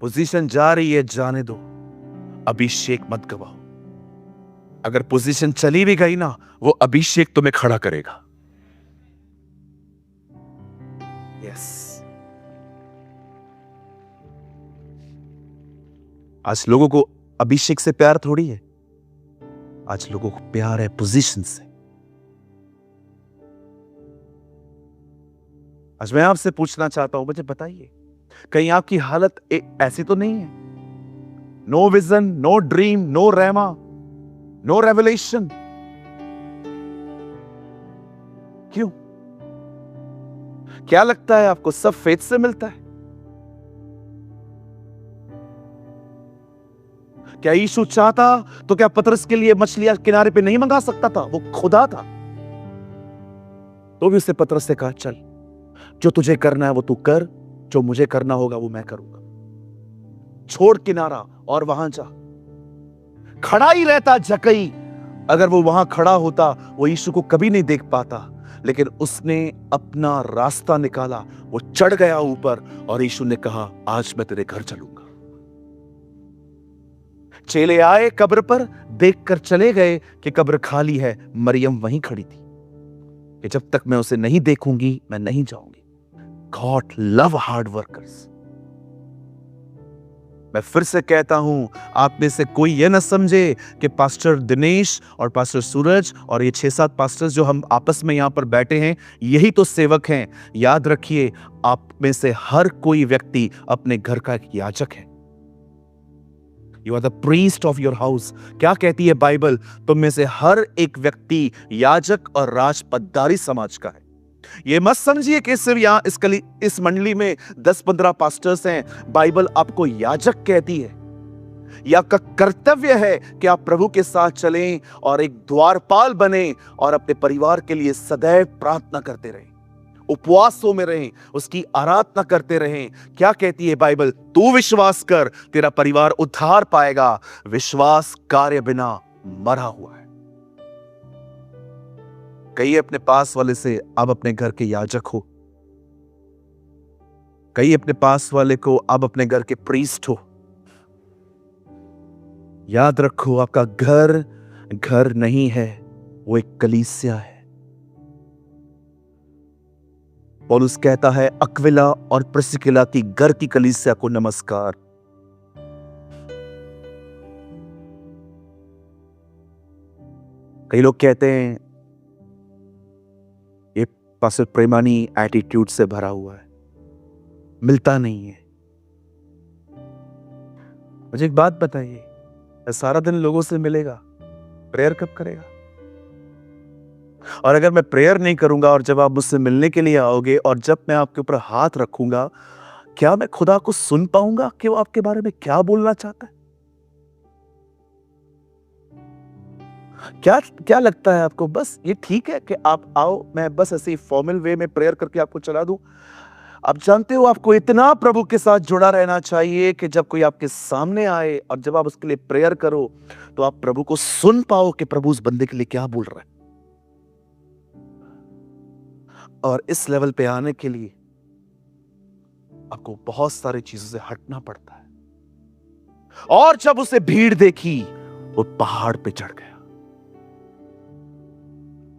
पोजीशन जा रही है, जाने दो, अभिषेक मत गवाओ। अगर पोजीशन चली भी गई ना, वो अभिषेक तुम्हें खड़ा करेगा। यस। आज लोगों को अभिषेक से प्यार थोड़ी है, आज लोगों को प्यार है पोजीशन से। आज मैं आपसे पूछना चाहता हूं, मुझे बताइए, कहीं आपकी हालत ऐसी तो नहीं है? No vision, no dream, no rhema, no revelation. क्यों? क्या लगता है आपको सब फेथ से मिलता है? क्या यीशु चाहता तो क्या पतरस के लिए मछलियां किनारे पे नहीं मंगा सकता था? वो खुदा था। तो भी उसने पतरस से कहा, चल, जो तुझे करना है वो तू कर, जो मुझे करना होगा वो मैं करूंगा। छोड़ किनारा और वहां जा। खड़ा ही रहता जक्कई। अगर वो वहां खड़ा होता वो यीशु को कभी नहीं देख पाता, लेकिन उसने अपना रास्ता निकाला। वो चढ़ गया ऊपर और यीशु ने कहा, आज मैं तेरे घर चलूंगा। चेले आए कब्र पर, देखकर चले गए कि कब्र खाली है। मरियम वहीं खड़ी थी कि जब तक मैं उसे नहीं देखूंगी मैं नहीं जाऊंगी। God love hard workers। मैं फिर से कहता हूं, आप में से कोई यह ना समझे कि पास्टर दिनेश और पास्टर सूरज और ये 6-7 पास्टर्स जो हम आपस में यहां पर बैठे हैं, यही तो सेवक हैं। याद रखिए, आप में से हर कोई व्यक्ति अपने घर का एक याजक है। You are the priest of your house। क्या कहती है बाइबल? तुम में से हर एक व्यक्ति याजक और राजपददारी समाज का है। ये मत समझिए कि सिर्फ यहां इस मंडली में 10-15 पास्टर्स हैं। बाइबल आपको याजक कहती है। यह आपका कर्तव्य है कि आप प्रभु के साथ चलें और एक द्वारपाल बने और अपने परिवार के लिए सदैव प्रार्थना करते रहें, उपवासों में रहें, उसकी आराधना करते रहें। क्या कहती है बाइबल? तू विश्वास कर, तेरा परिवार उद्धार पाएगा। विश्वास कार्य बिना मरा हुआ है। कहिए अपने पास वाले से, आप अपने घर के याजक हो। कहिए अपने पास वाले को, आप अपने घर के प्रीस्ट हो। याद रखो, आपका घर नहीं है, वो एक कलीसिया है। पौलुस कहता है, अक्विला और प्रिस्किला की घर की कलीसिया को नमस्कार। कई लोग कहते हैं ये पास्टर प्रेमानी एटीट्यूड से भरा हुआ है, मिलता नहीं है। मुझे एक बात बताइए, सारा दिन लोगों से मिलेगा, प्रेयर कब करेगा? और अगर मैं प्रेयर नहीं करूंगा और जब आप मुझसे मिलने के लिए आओगे और जब मैं आपके ऊपर हाथ रखूंगा, क्या मैं खुदा को सुन पाऊंगा कि वो आपके बारे में क्या बोलना चाहता है? क्या लगता है आपको? बस ये ठीक है कि आप आओ, मैं बस ऐसे ही फॉर्मल वे में प्रेयर करके आपको चला दूं? आप जानते हो, आपको इतना प्रभु के साथ जुड़ा रहना चाहिए कि जब कोई आपके सामने आए और जब आप उसके लिए प्रेयर करो तो आप प्रभु को सुन पाओ कि प्रभु उस बंदे के लिए क्या बोल रहा है। और इस लेवल पे आने के लिए आपको बहुत सारी चीजों से हटना पड़ता है। और जब उसे भीड़ देखी, वो पहाड़ पे चढ़ गया।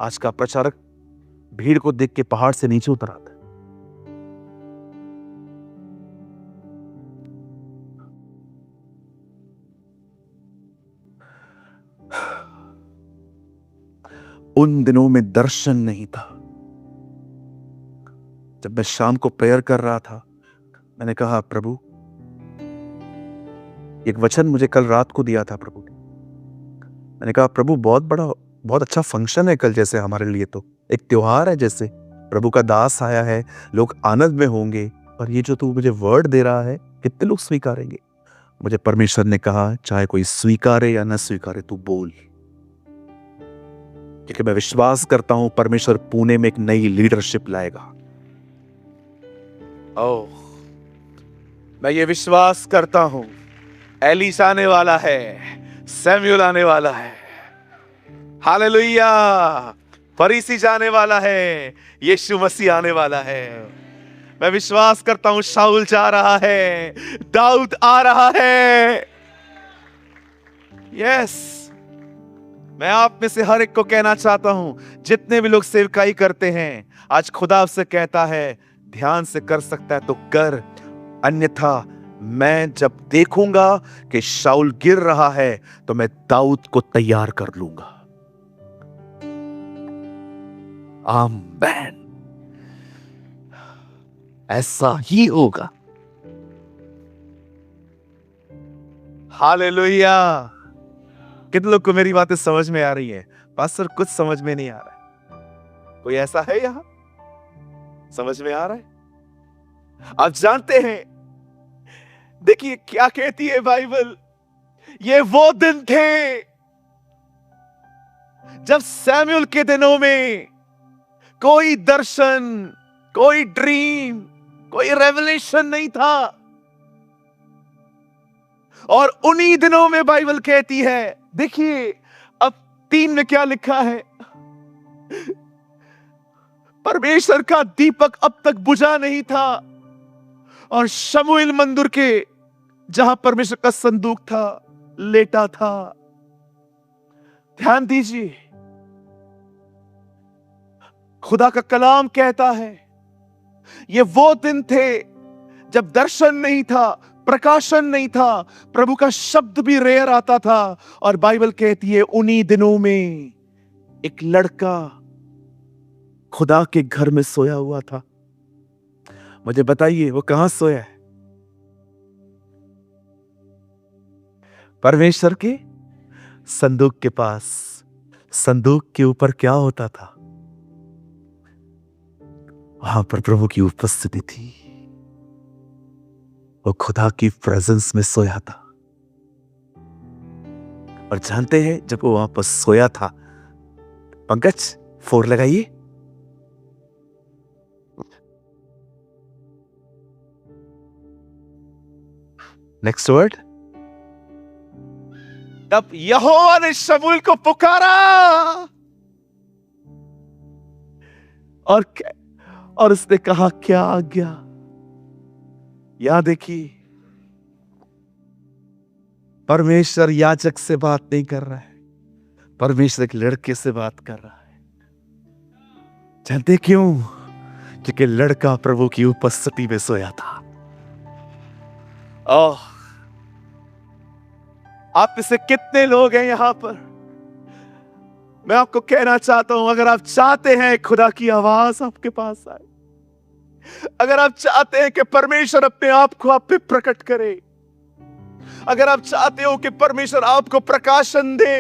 आज का प्रचारक भीड़ को देख के पहाड़ से नीचे उतर आता है। उन दिनों में दर्शन नहीं था। जब मैं शाम को प्रेयर कर रहा था, मैंने कहा, प्रभु, एक वचन मुझे कल रात को दिया था प्रभु ने। मैंने कहा, प्रभु, बहुत अच्छा फंक्शन है कल, जैसे हमारे लिए तो एक त्योहार है, जैसे प्रभु का दास आया है, लोग आनंद में होंगे, और ये जो तू मुझे वर्ड दे रहा है, कितने लोग स्वीकारेंगे? मुझे परमेश्वर ने कहा, चाहे कोई स्वीकारे या न स्वीकारे, तू बोल, क्योंकि मैं विश्वास करता हूं परमेश्वर पुणे में एक नई लीडरशिप लाएगा। ओह, मैं ये विश्वास करता हूं, एलीशा आने वाला है, सैमुएल आने वाला है, हालेलुया, फरीसी जाने वाला है, यीशु मसीह आने वाला है। मैं विश्वास करता हूं शाऊल जा रहा है, दाऊद आ रहा है। यस, मैं आप में से हर एक को कहना चाहता हूं, जितने भी लोग सेवकाई करते हैं, आज खुदा आपसे कहता है, ध्यान से कर सकता है तो कर, अन्यथा मैं जब देखूंगा कि शाऊल गिर रहा है तो मैं दाऊद को तैयार कर लूंगा। आमीन। ऐसा ही होगा। हालेलुया। कितने लोग को मेरी बातें समझ में आ रही है? पास्टर, कुछ समझ में नहीं आ रहा है। कोई ऐसा है यहां समझ में आ रहा है? आप जानते हैं, देखिए क्या कहती है बाइबल ये वो दिन थे जब सैमुअल के दिनों में कोई दर्शन, कोई ड्रीम, कोई रेवलेशन नहीं था। और उन्हीं दिनों में बाइबल कहती है, देखिए अब 3 में क्या लिखा है, परमेश्वर का दीपक अब तक बुझा नहीं था और शमूएल मंदिर के जहां परमेश्वर का संदूक था लेटा था। ध्यान दीजिए, खुदा का कलाम कहता है ये वो दिन थे जब दर्शन नहीं था, प्रकाशन नहीं था, प्रभु का शब्द भी रेयर आता था। और बाइबल कहती है उन्हीं दिनों में एक लड़का खुदा के घर में सोया हुआ था। मुझे बताइए वो कहां सोया है? परमेश्वर के संदूक के पास। संदूक के ऊपर क्या होता था? वहां पर प्रभु की उपस्थिति थी। वो खुदा की प्रेजेंस में सोया था। और जानते हैं जब वो वहां पर सोया था, पंकज 4 लगाइए। Next word. तब यहोवा ने शमूएल को पुकारा और उसने कहा क्या आज्ञा। यहां देखिए, परमेश्वर याजक से बात नहीं कर रहा है, परमेश्वर एक लड़के से बात कर रहा है। जानते क्यों? क्योंकि लड़का प्रभु की उपस्थिति में सोया था। ओह, आप में से कितने लोग हैं यहां पर? मैं आपको कहना चाहता हूं, अगर आप चाहते हैं खुदा की आवाज आपके पास आए, अगर आप चाहते हैं कि परमेश्वर अपने आप को आप पे प्रकट करे, अगर आप चाहते हो कि परमेश्वर आपको प्रकाशन दे,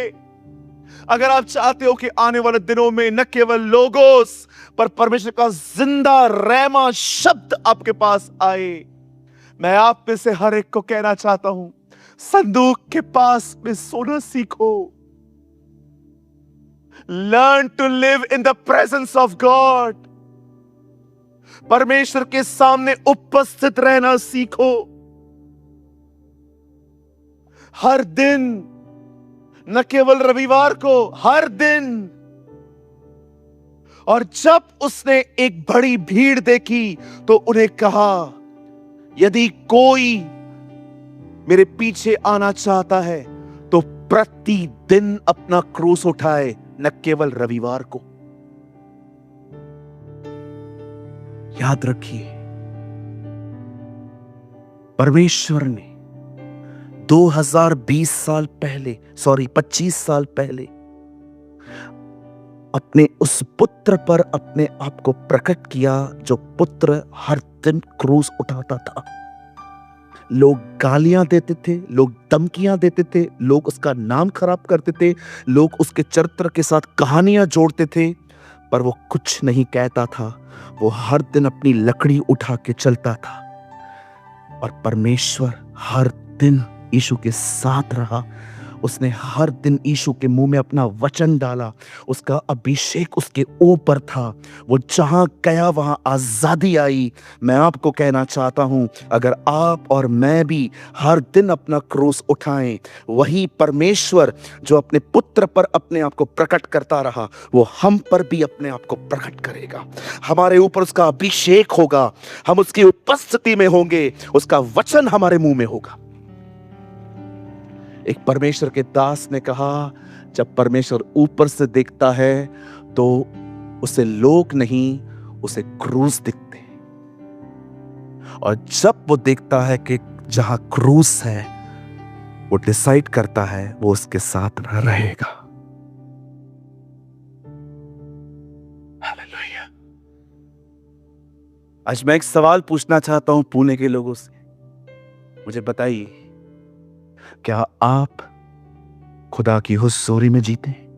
अगर आप चाहते हो कि आने वाले दिनों में न केवल लोगोस पर परमेश्वर का जिंदा रहमा शब्द आपके पास आए, मैं आप में से हर एक को कहना चाहता हूं, संदूक के पास में सोना सीखो। Learn to live in the presence of God. परमेश्वर के सामने उपस्थित रहना सीखो हर दिन, न केवल रविवार को, हर दिन। और जब उसने एक बड़ी भीड़ देखी तो उन्हें कहा, यदि कोई मेरे पीछे आना चाहता है तो प्रतिदिन अपना क्रूस उठाए, न केवल रविवार को। याद रखिए, परमेश्वर ने 25 साल पहले अपने उस पुत्र पर अपने आप को प्रकट किया, जो पुत्र हर दिन क्रूस उठाता था। लोग गालियां देते थे, लोग धमकियां देते थे, लोग उसका नाम खराब करते थे, लोग उसके चरित्र के साथ कहानियां जोड़ते थे, पर वो कुछ नहीं कहता था। वो हर दिन अपनी लकड़ी उठा के चलता था और परमेश्वर हर दिन यीशु के साथ रहा। उसने हर दिन यीशु के मुंह में अपना वचन डाला, उसका अभिषेक उसके ऊपर था। वो जहां गया वहां आजादी आई। मैं आपको कहना चाहता हूं, अगर आप और मैं भी हर दिन अपना क्रूस उठाएं, वही परमेश्वर जो अपने पुत्र पर अपने आप को प्रकट करता रहा, वो हम पर भी अपने आप को प्रकट करेगा। हमारे ऊपर उसका अभिषेक होगा, हम उसकी उपस्थिति में होंगे, उसका वचन हमारे मुंह में होगा। एक परमेश्वर के दास ने कहा, जब परमेश्वर ऊपर से देखता है तो उसे लोग नहीं, उसे क्रूस दिखते हैं। और जब वो देखता है कि जहां क्रूस है, वो डिसाइड करता है वो उसके साथ रहेगा। हालेलुया। आज मैं एक सवाल पूछना चाहता हूं पुणे के लोगों से। मुझे बताइए, क्या आप खुदा की हुज़ूरी में जीते हैं?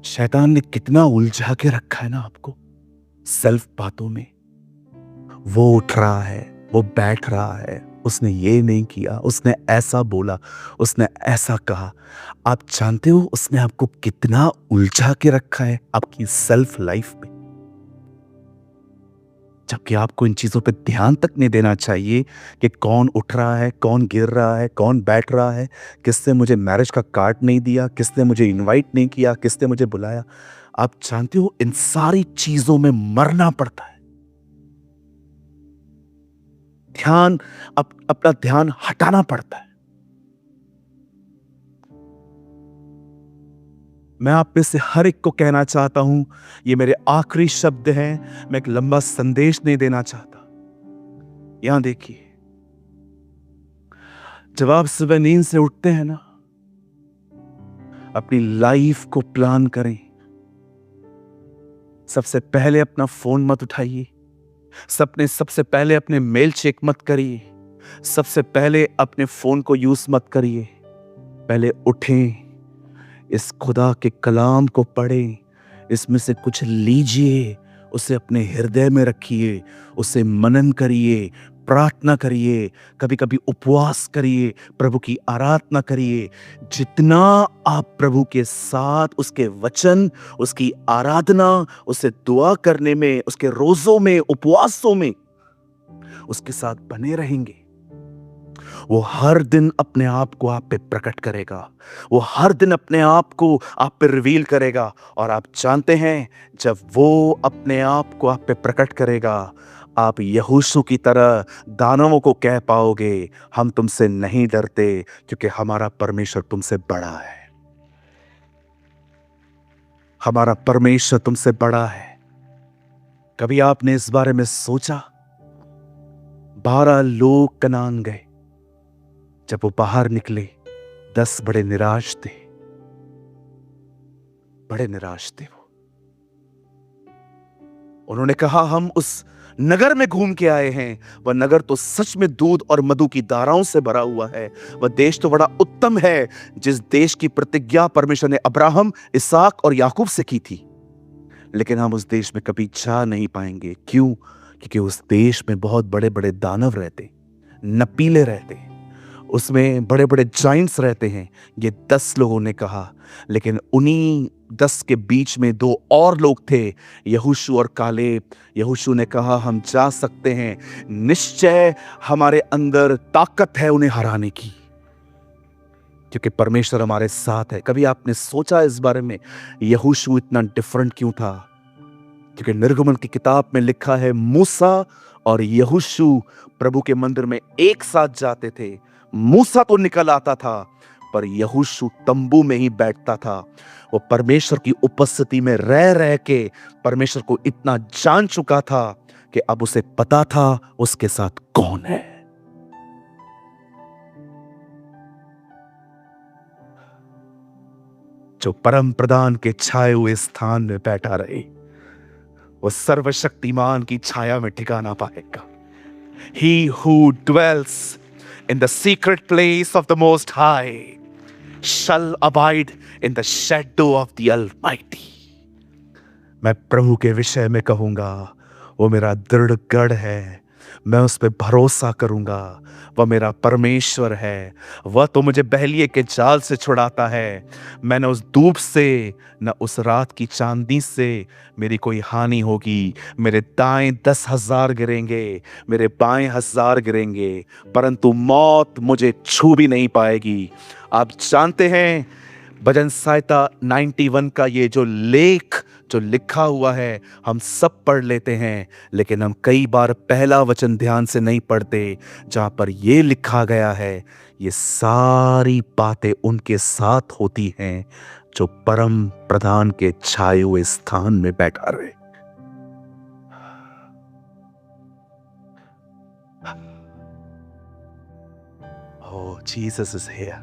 शैतान ने कितना उलझा के रखा है ना आपको सेल्फ बातों में। वो उठ रहा है, वो बैठ रहा है, उसने ये नहीं किया, उसने ऐसा बोला, उसने ऐसा कहा। आप जानते हो उसने आपको कितना उलझा के रखा है आपकी सेल्फ लाइफ में, जबकि आपको इन चीजों पे ध्यान तक नहीं देना चाहिए कि कौन उठ रहा है, कौन गिर रहा है, कौन बैठ रहा है, किसने मुझे मैरिज का कार्ड नहीं दिया, किसने मुझे इनवाइट नहीं किया, किसने मुझे बुलाया। आप जानते हो इन सारी चीजों में मरना पड़ता है। अपना ध्यान हटाना पड़ता है। मैं आप में से हर एक को कहना चाहता हूं, ये मेरे आखिरी शब्द हैं, मैं एक लंबा संदेश नहीं देना चाहता। यहां देखिए, जब आप सुबह नींद से उठते हैं ना, अपनी लाइफ को प्लान करें। सबसे पहले अपना फोन मत उठाइए, सबसे पहले अपने मेल चेक मत करिए, सबसे पहले अपने फोन को यूज मत करिए। पहले उठें, इस खुदा के कलाम को पढ़ें, इसमें से कुछ लीजिए, उसे अपने हृदय में रखिए, उसे मनन करिए, प्रार्थना करिए, कभी कभी उपवास करिए, प्रभु की आराधना करिए। जितना आप प्रभु के साथ उसके वचन, उसकी आराधना, उसे दुआ करने में, उसके रोजों में, उपवासों में उसके साथ बने रहेंगे, वो हर दिन अपने आप को आप पे प्रकट करेगा, वो हर दिन अपने आप को आप पे रिवील करेगा। और आप जानते हैं, जब वो अपने आप को आप पे प्रकट करेगा, आप यहोशू की तरह दानवों को कह पाओगे, हम तुमसे नहीं डरते क्योंकि हमारा परमेश्वर तुमसे बड़ा है। हमारा परमेश्वर तुमसे बड़ा है। कभी आपने इस बारे में सोचा? 12 लोग कनान गए, जब वो बाहर निकले 10 बड़े निराश थे, बड़े निराश थे वो। उन्होंने कहा, हम उस नगर में घूम के आए हैं, वह नगर तो सच में दूध और मधु की धाराओं से भरा हुआ है, वह देश तो बड़ा उत्तम है, जिस देश की प्रतिज्ञा परमेश्वर ने अब्राहम, इसहाक और याकूब से की थी। लेकिन हम उस देश में कभी जा नहीं पाएंगे। क्यों? क्योंकि उस देश में बहुत बड़े बड़े दानव रहते, नपीले रहते, उसमें बड़े बड़े जाइंट्स रहते हैं। ये 10 लोगों ने कहा, लेकिन उन्हीं 10 के बीच में 2 और लोग थे, यहोशू और कालेब। यहोशू ने कहा, हम जा सकते हैं, निश्चय हमारे अंदर ताकत है उन्हें हराने की, क्योंकि परमेश्वर हमारे साथ है। कभी आपने सोचा इस बारे में, यहोशू इतना डिफरेंट क्यों था? क्योंकि निर्गमन की किताब में लिखा है, मूसा और यहोशू प्रभु के मंदिर में एक साथ जाते थे। मूसा तो निकल आता था, पर यहोशू तंबू में ही बैठता था। वो परमेश्वर की उपस्थिति में रह रह के परमेश्वर को इतना जान चुका था कि अब उसे पता था उसके साथ कौन है। जो परम प्रधान के छाए हुए स्थान में बैठा रहे, वो सर्वशक्तिमान की छाया में ठिकाना पाएगा। He who dwells in the secret place of the Most High shall abide in the shadow of the Almighty. मैं प्रभु के विषय में कहूंगा, वो मेरा दृढ़ गढ़ है, मैं उस पर भरोसा करूंगा। वह मेरा परमेश्वर है, वह तो मुझे बहलिए के जाल से छुड़ाता है। मैं न उस धूप से, न उस रात की चांदनी से मेरी कोई हानि होगी। मेरे दाएं 10,000 गिरेंगे, मेरे बाएं 1000 गिरेंगे, परंतु मौत मुझे छू भी नहीं पाएगी। आप जानते हैं, भजन संहिता 91 का ये जो लेख जो लिखा हुआ है, हम सब पढ़ लेते हैं, लेकिन हम कई बार पहला वचन ध्यान से नहीं पढ़ते, जहां पर ये लिखा गया है, ये सारी बातें उनके साथ होती हैं जो परम प्रधान के छाए हुए स्थान में बैठा रहे। Oh, Jesus is here.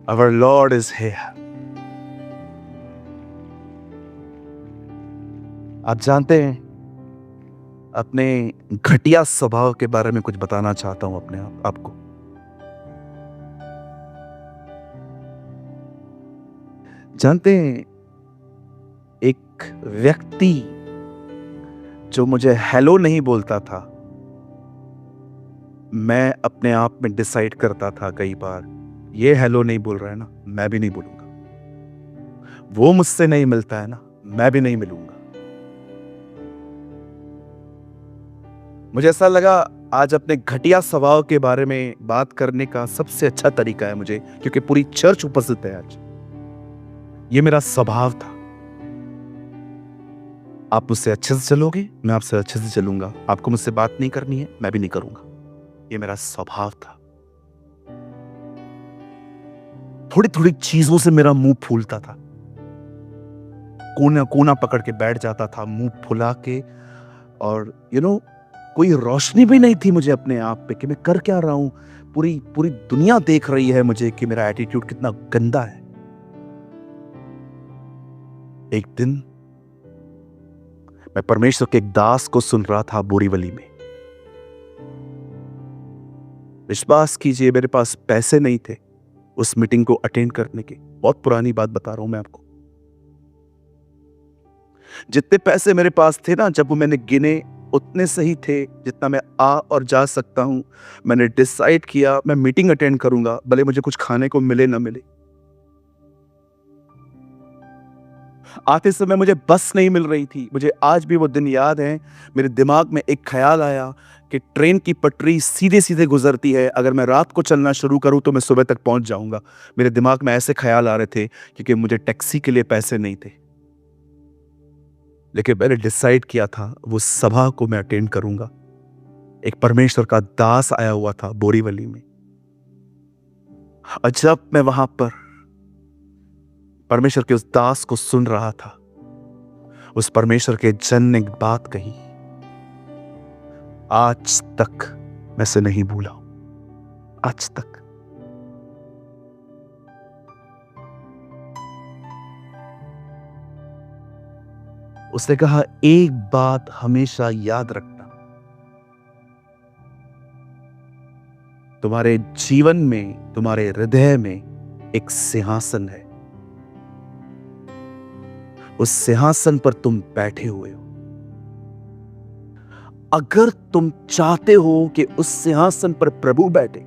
Our Lord is here. आप जानते हैं, अपने घटिया स्वभाव के बारे में कुछ बताना चाहता हूं अपने आपको। जानते हैं, एक व्यक्ति जो मुझे हेलो नहीं बोलता था, मैं अपने आप में डिसाइड करता था कई बार, ये हेलो नहीं बोल रहा है ना, मैं भी नहीं बोलूंगा। वो मुझसे नहीं मिलता है ना, मैं भी नहीं मिलूंगा। मुझे ऐसा लगा आज अपने घटिया स्वभाव के बारे में बात करने का सबसे अच्छा तरीका है मुझे, क्योंकि पूरी चर्च उपस्थित है आज। ये मेरा स्वभाव था। आप मुझसे अच्छे से चलोगे, मैं आपसे अच्छे से चलूंगा। आपको मुझसे बात नहीं करनी है, मैं भी नहीं करूंगा। ये मेरा स्वभाव था। थोड़ी थोड़ी चीजों से मेरा मुंह फूलता था, कोना कोना पकड़ के बैठ जाता था मुंह फुला के। और कोई रोशनी भी नहीं थी मुझे अपने आप पे कि मैं कर क्या रहा हूं। पूरी पूरी दुनिया देख रही है मुझे कि मेरा एटीट्यूड कितना गंदा है। एक दिन मैं परमेश्वर के एक दास को सुन रहा था बोरीवली में। विश्वास कीजिए, मेरे पास पैसे नहीं थे उस मीटिंग को अटेंड करने के। बहुत पुरानी बात बता रहा हूं मैं आपको। जितने पैसे मेरे पास थे ना, जब वो मैंने गिने, उतने सही थे जितना मैं आ और जा सकता हूं। मैंने डिसाइड किया मैं मीटिंग अटेंड करूंगा, भले मुझे कुछ खाने को मिले ना मिले। आते समय मुझे बस नहीं मिल रही थी। मुझे आज भी वो दिन याद है। मेरे दिमाग में एक ख्याल आया कि ट्रेन की पटरी सीधे सीधे गुजरती है, अगर मैं रात को चलना शुरू करूं तो मैं सुबह तक पहुंच जाऊंगा। मेरे दिमाग में ऐसे ख्याल आ रहे थे क्योंकि मुझे टैक्सी के लिए पैसे नहीं थे। लेकिन मैंने डिसाइड किया था वो सभा को मैं अटेंड करूंगा। एक परमेश्वर का दास आया हुआ था बोरीवली में, और जब मैं वहां पर परमेश्वर के उस दास को सुन रहा था, उस परमेश्वर के जन ने एक बात कही, आज तक मैं इसे नहीं भूला हूं। आज तक। उसने कहा, एक बात हमेशा याद रखना, तुम्हारे जीवन में, तुम्हारे हृदय में एक सिंहासन है। उस सिंहासन पर तुम बैठे हुए हो। अगर तुम चाहते हो कि उस सिंहासन पर प्रभु बैठे,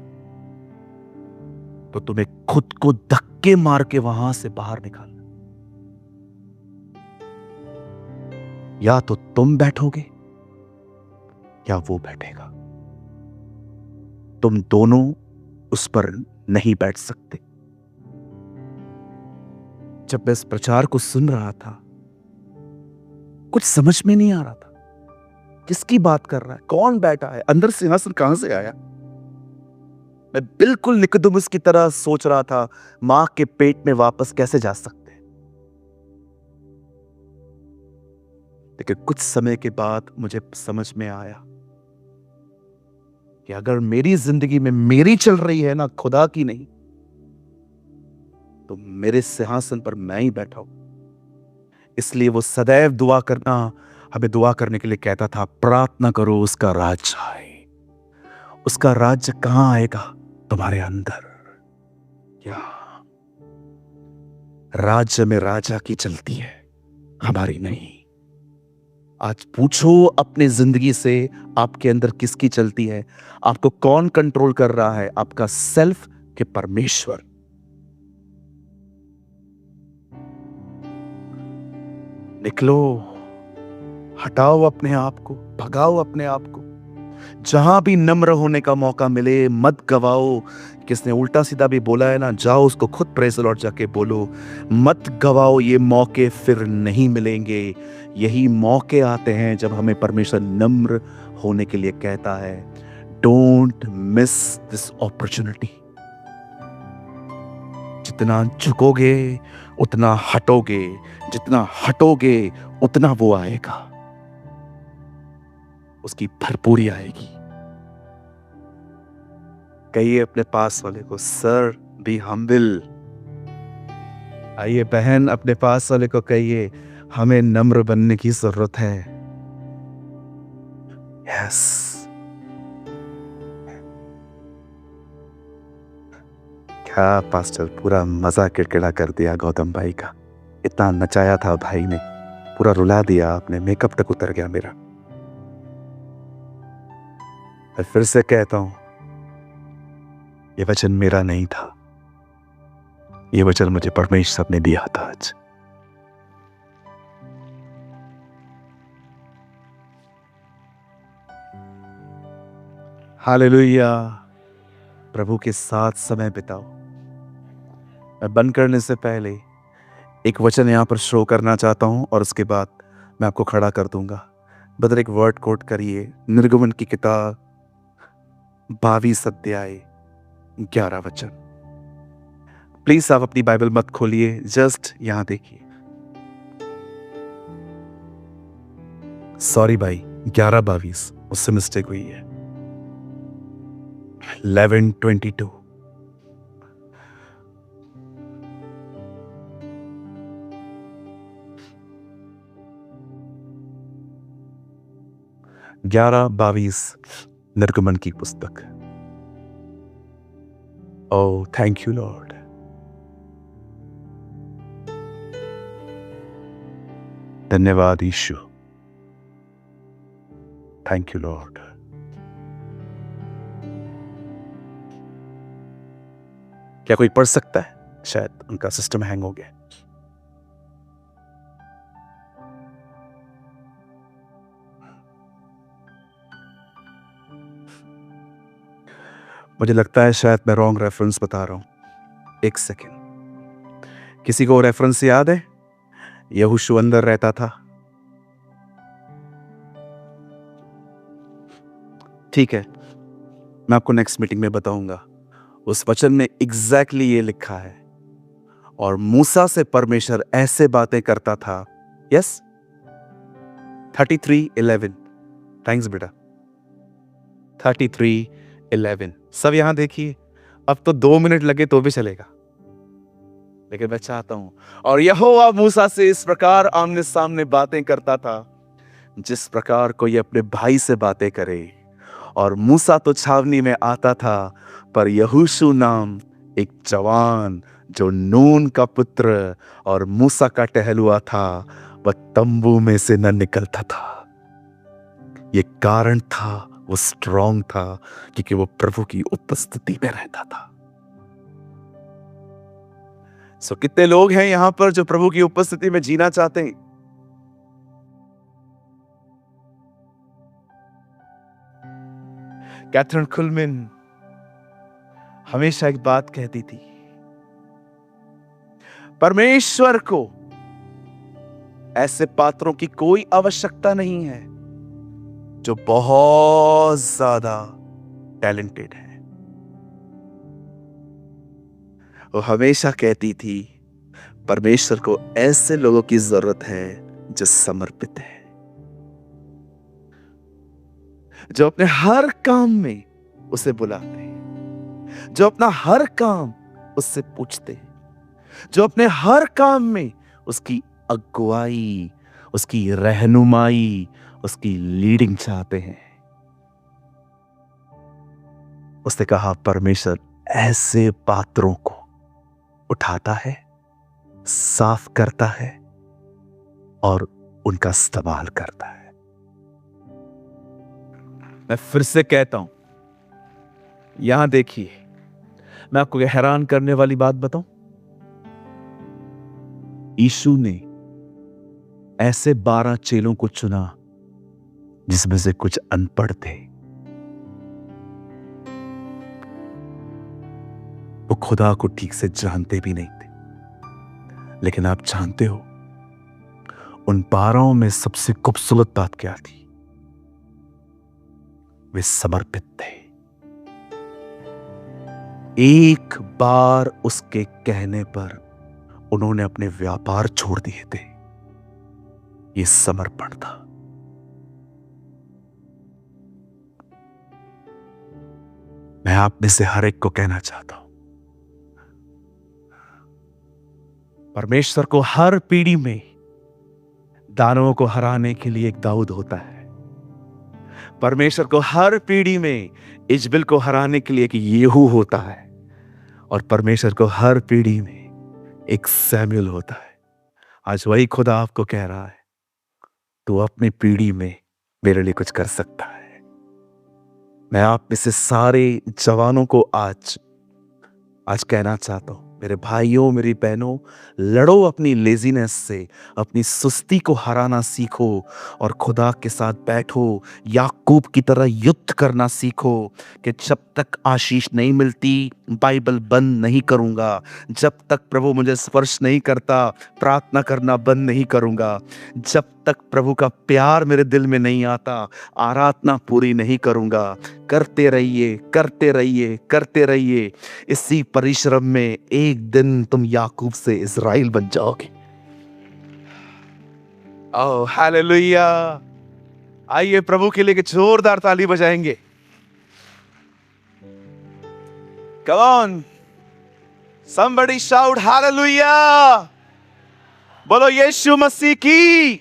तो तुम्हें खुद को धक्के मार के वहां से बाहर निकालना। या तो तुम बैठोगे या वो बैठेगा। तुम दोनों उस पर नहीं बैठ सकते। जब मैं इस प्रचार को सुन रहा था, कुछ समझ में नहीं आ रहा था किसकी बात कर रहा है, कौन बैठा है, अंदर सिंहासन कहां से आया। मैं बिल्कुल निकोदेमुस की तरह सोच रहा था, मां के पेट में वापस कैसे जा सकते हैं। लेकिन कुछ समय के बाद मुझे समझ में आया कि अगर मेरी जिंदगी में मेरी चल रही है ना, खुदा की नहीं, तो मेरे सिंहासन पर मैं ही बैठा हूं। इसलिए वो सदैव दुआ करना, हमें दुआ करने के लिए कहता था, प्रार्थना करो उसका राज्य आए। उसका राज्य कहां आएगा? तुम्हारे अंदर। क्या राज्य में राजा की चलती है, हमारी नहीं। आज पूछो अपने जिंदगी से, आपके अंदर किसकी चलती है? आपको कौन कंट्रोल कर रहा है, आपका सेल्फ के परमेश्वर? निकलो, हटाओ अपने आप को, भगाओ अपने आप को। जहां भी नम्र होने का मौका मिले मत गवाओ। किसने उल्टा सीधा भी बोला है ना, जाओ उसको खुद प्रेज द लॉर्ड जाके बोलो। मत गवाओ, ये मौके फिर नहीं मिलेंगे। यही मौके आते हैं जब हमें परमेश्वर नम्र होने के लिए कहता है, डोंट मिस दिस अपॉर्चुनिटी। जितना झुकोगे उतना हटोगे, जितना हटोगे उतना वो आएगा, उसकी भरपूरी आएगी। कहिए अपने पास वाले को, सर बी हम्बल। आइए बहन, अपने पास वाले को कहिए, हमें नम्र बनने की जरूरत है। यस। क्या पास्टर, पूरा मजा किड़किड़ा कर दिया गौतम भाई का। इतना नचाया था भाई ने, पूरा रुला दिया आपने, मेकअप तक उतर गया मेरा। मैं फिर से कहता हूं, ये वचन मेरा नहीं था, ये वचन मुझे परमेश्वर ने दिया था आज। हालेलुया। प्रभु के साथ समय बिताओ। मैं बंद करने से पहले एक वचन यहां पर शो करना चाहता हूं और उसके बाद मैं आपको खड़ा कर दूंगा। बदर एक वर्ड कोट करिए, निर्गमन की किताब 22 अध्याय 11 वचन। प्लीज आप अपनी बाइबल मत खोलिए, जस्ट यहां देखिए। सॉरी भाई, 11:22 उससे मिस्टेक हुई है। 11:22। ग्यारह 22 निर्गमन की पुस्तक। Oh thank you Lord. धन्यवाद यीशु, थैंक यू लॉर्ड। क्या कोई पढ़ सकता है? शायद उनका सिस्टम हैंग हो गया। मुझे लगता है शायद मैं रॉन्ग रेफरेंस बता रहा हूं। एक सेकेंड, किसी को रेफरेंस याद है? यहोशू अंदर रहता था। ठीक है, मैं आपको नेक्स्ट मीटिंग में बताऊंगा। उस वचन में एग्जैक्टली ये लिखा है, और मूसा से परमेश्वर ऐसे बातें करता था। यस, 33:11। थैंक्स बेटा। 33:11 सब यहां देखिए। अब तो 2 मिनट लगे तो भी चलेगा, लेकिन मैं चाहता हूं। और यहोवा मूसा से इस प्रकार आमने सामने बातें करता था, जिस प्रकार कोई अपने भाई से बातें करे। और मूसा तो छावनी में आता था, पर यहोशू नाम एक जवान जो नून का पुत्र और मूसा का टहलुआ था, वह तंबू में से न निकलता था। ये कारण था, वो स्ट्रांग था, क्योंकि वो प्रभु की उपस्थिति में रहता था। सो कितने लोग हैं यहां पर जो प्रभु की उपस्थिति में जीना चाहते हैं? कैथरीन कुलमैन हमेशा एक बात कहती थी, परमेश्वर को ऐसे पात्रों की कोई आवश्यकता नहीं है जो बहुत ज्यादा टैलेंटेड है। वो हमेशा कहती थी, परमेश्वर को ऐसे लोगों की जरूरत है जो समर्पित है, जो अपने हर काम में उसे बुलाते हैं, जो अपना हर काम उससे पूछते हैं, जो अपने हर काम में उसकी अगुवाई, उसकी रहनुमाई, उसकी लीडिंग चाहते हैं। उसने कहा, परमेश्वर ऐसे पात्रों को उठाता है, साफ करता है और उनका इस्तेमाल करता है। मैं फिर से कहता हूं, यहां देखिए, मैं आपको हैरान करने वाली बात बताऊं। यीशु ने ऐसे 12 चेलों को चुना जिसमें से कुछ अनपढ़ थे। वो खुदा को ठीक से जानते भी नहीं थे। लेकिन आप जानते हो, उन 12 में सबसे खूबसूरत बात क्या थी? वे समर्पित थे। एक बार उसके कहने पर उन्होंने अपने व्यापार छोड़ दिए थे। ये समर्पण था। मैं आप में से हर एक को कहना चाहता हूं, परमेश्वर को हर पीढ़ी में दानवों को हराने के लिए एक दाऊद होता है। परमेश्वर को हर पीढ़ी में इजबिल को हराने के लिए एक येहू होता है। और परमेश्वर को हर पीढ़ी में एक सैमुएल होता है। आज वही खुदा आपको कह रहा है, तू अपनी पीढ़ी में मेरे लिए कुछ कर सकता है। मैं आप में से सारे जवानों को आज आज कहना चाहता हूं, मेरे भाइयों मेरी बहनों, लड़ो अपनी लेजीनेस से, अपनी सुस्ती को हराना सीखो और खुदा के साथ बैठो। याकूब की तरह युद्ध करना सीखो कि जब तक आशीष नहीं मिलती बाइबल बंद नहीं करूंगा, जब तक प्रभु मुझे स्पर्श नहीं करता प्रार्थना करना बंद नहीं करूंगा, जब तक प्रभु का प्यार मेरे दिल में नहीं आता आराधना पूरी नहीं करूंगा। करते रहिए, करते रहिए, करते रहिए। इसी परिश्रम में एक दिन तुम याकूब से इज़राइल बन जाओगे। Oh hallelujah. आइए प्रभु के लिए एक जोरदार ताली बजाएंगे। Come on, somebody shout hallelujah। बोलो यीशु मसीह की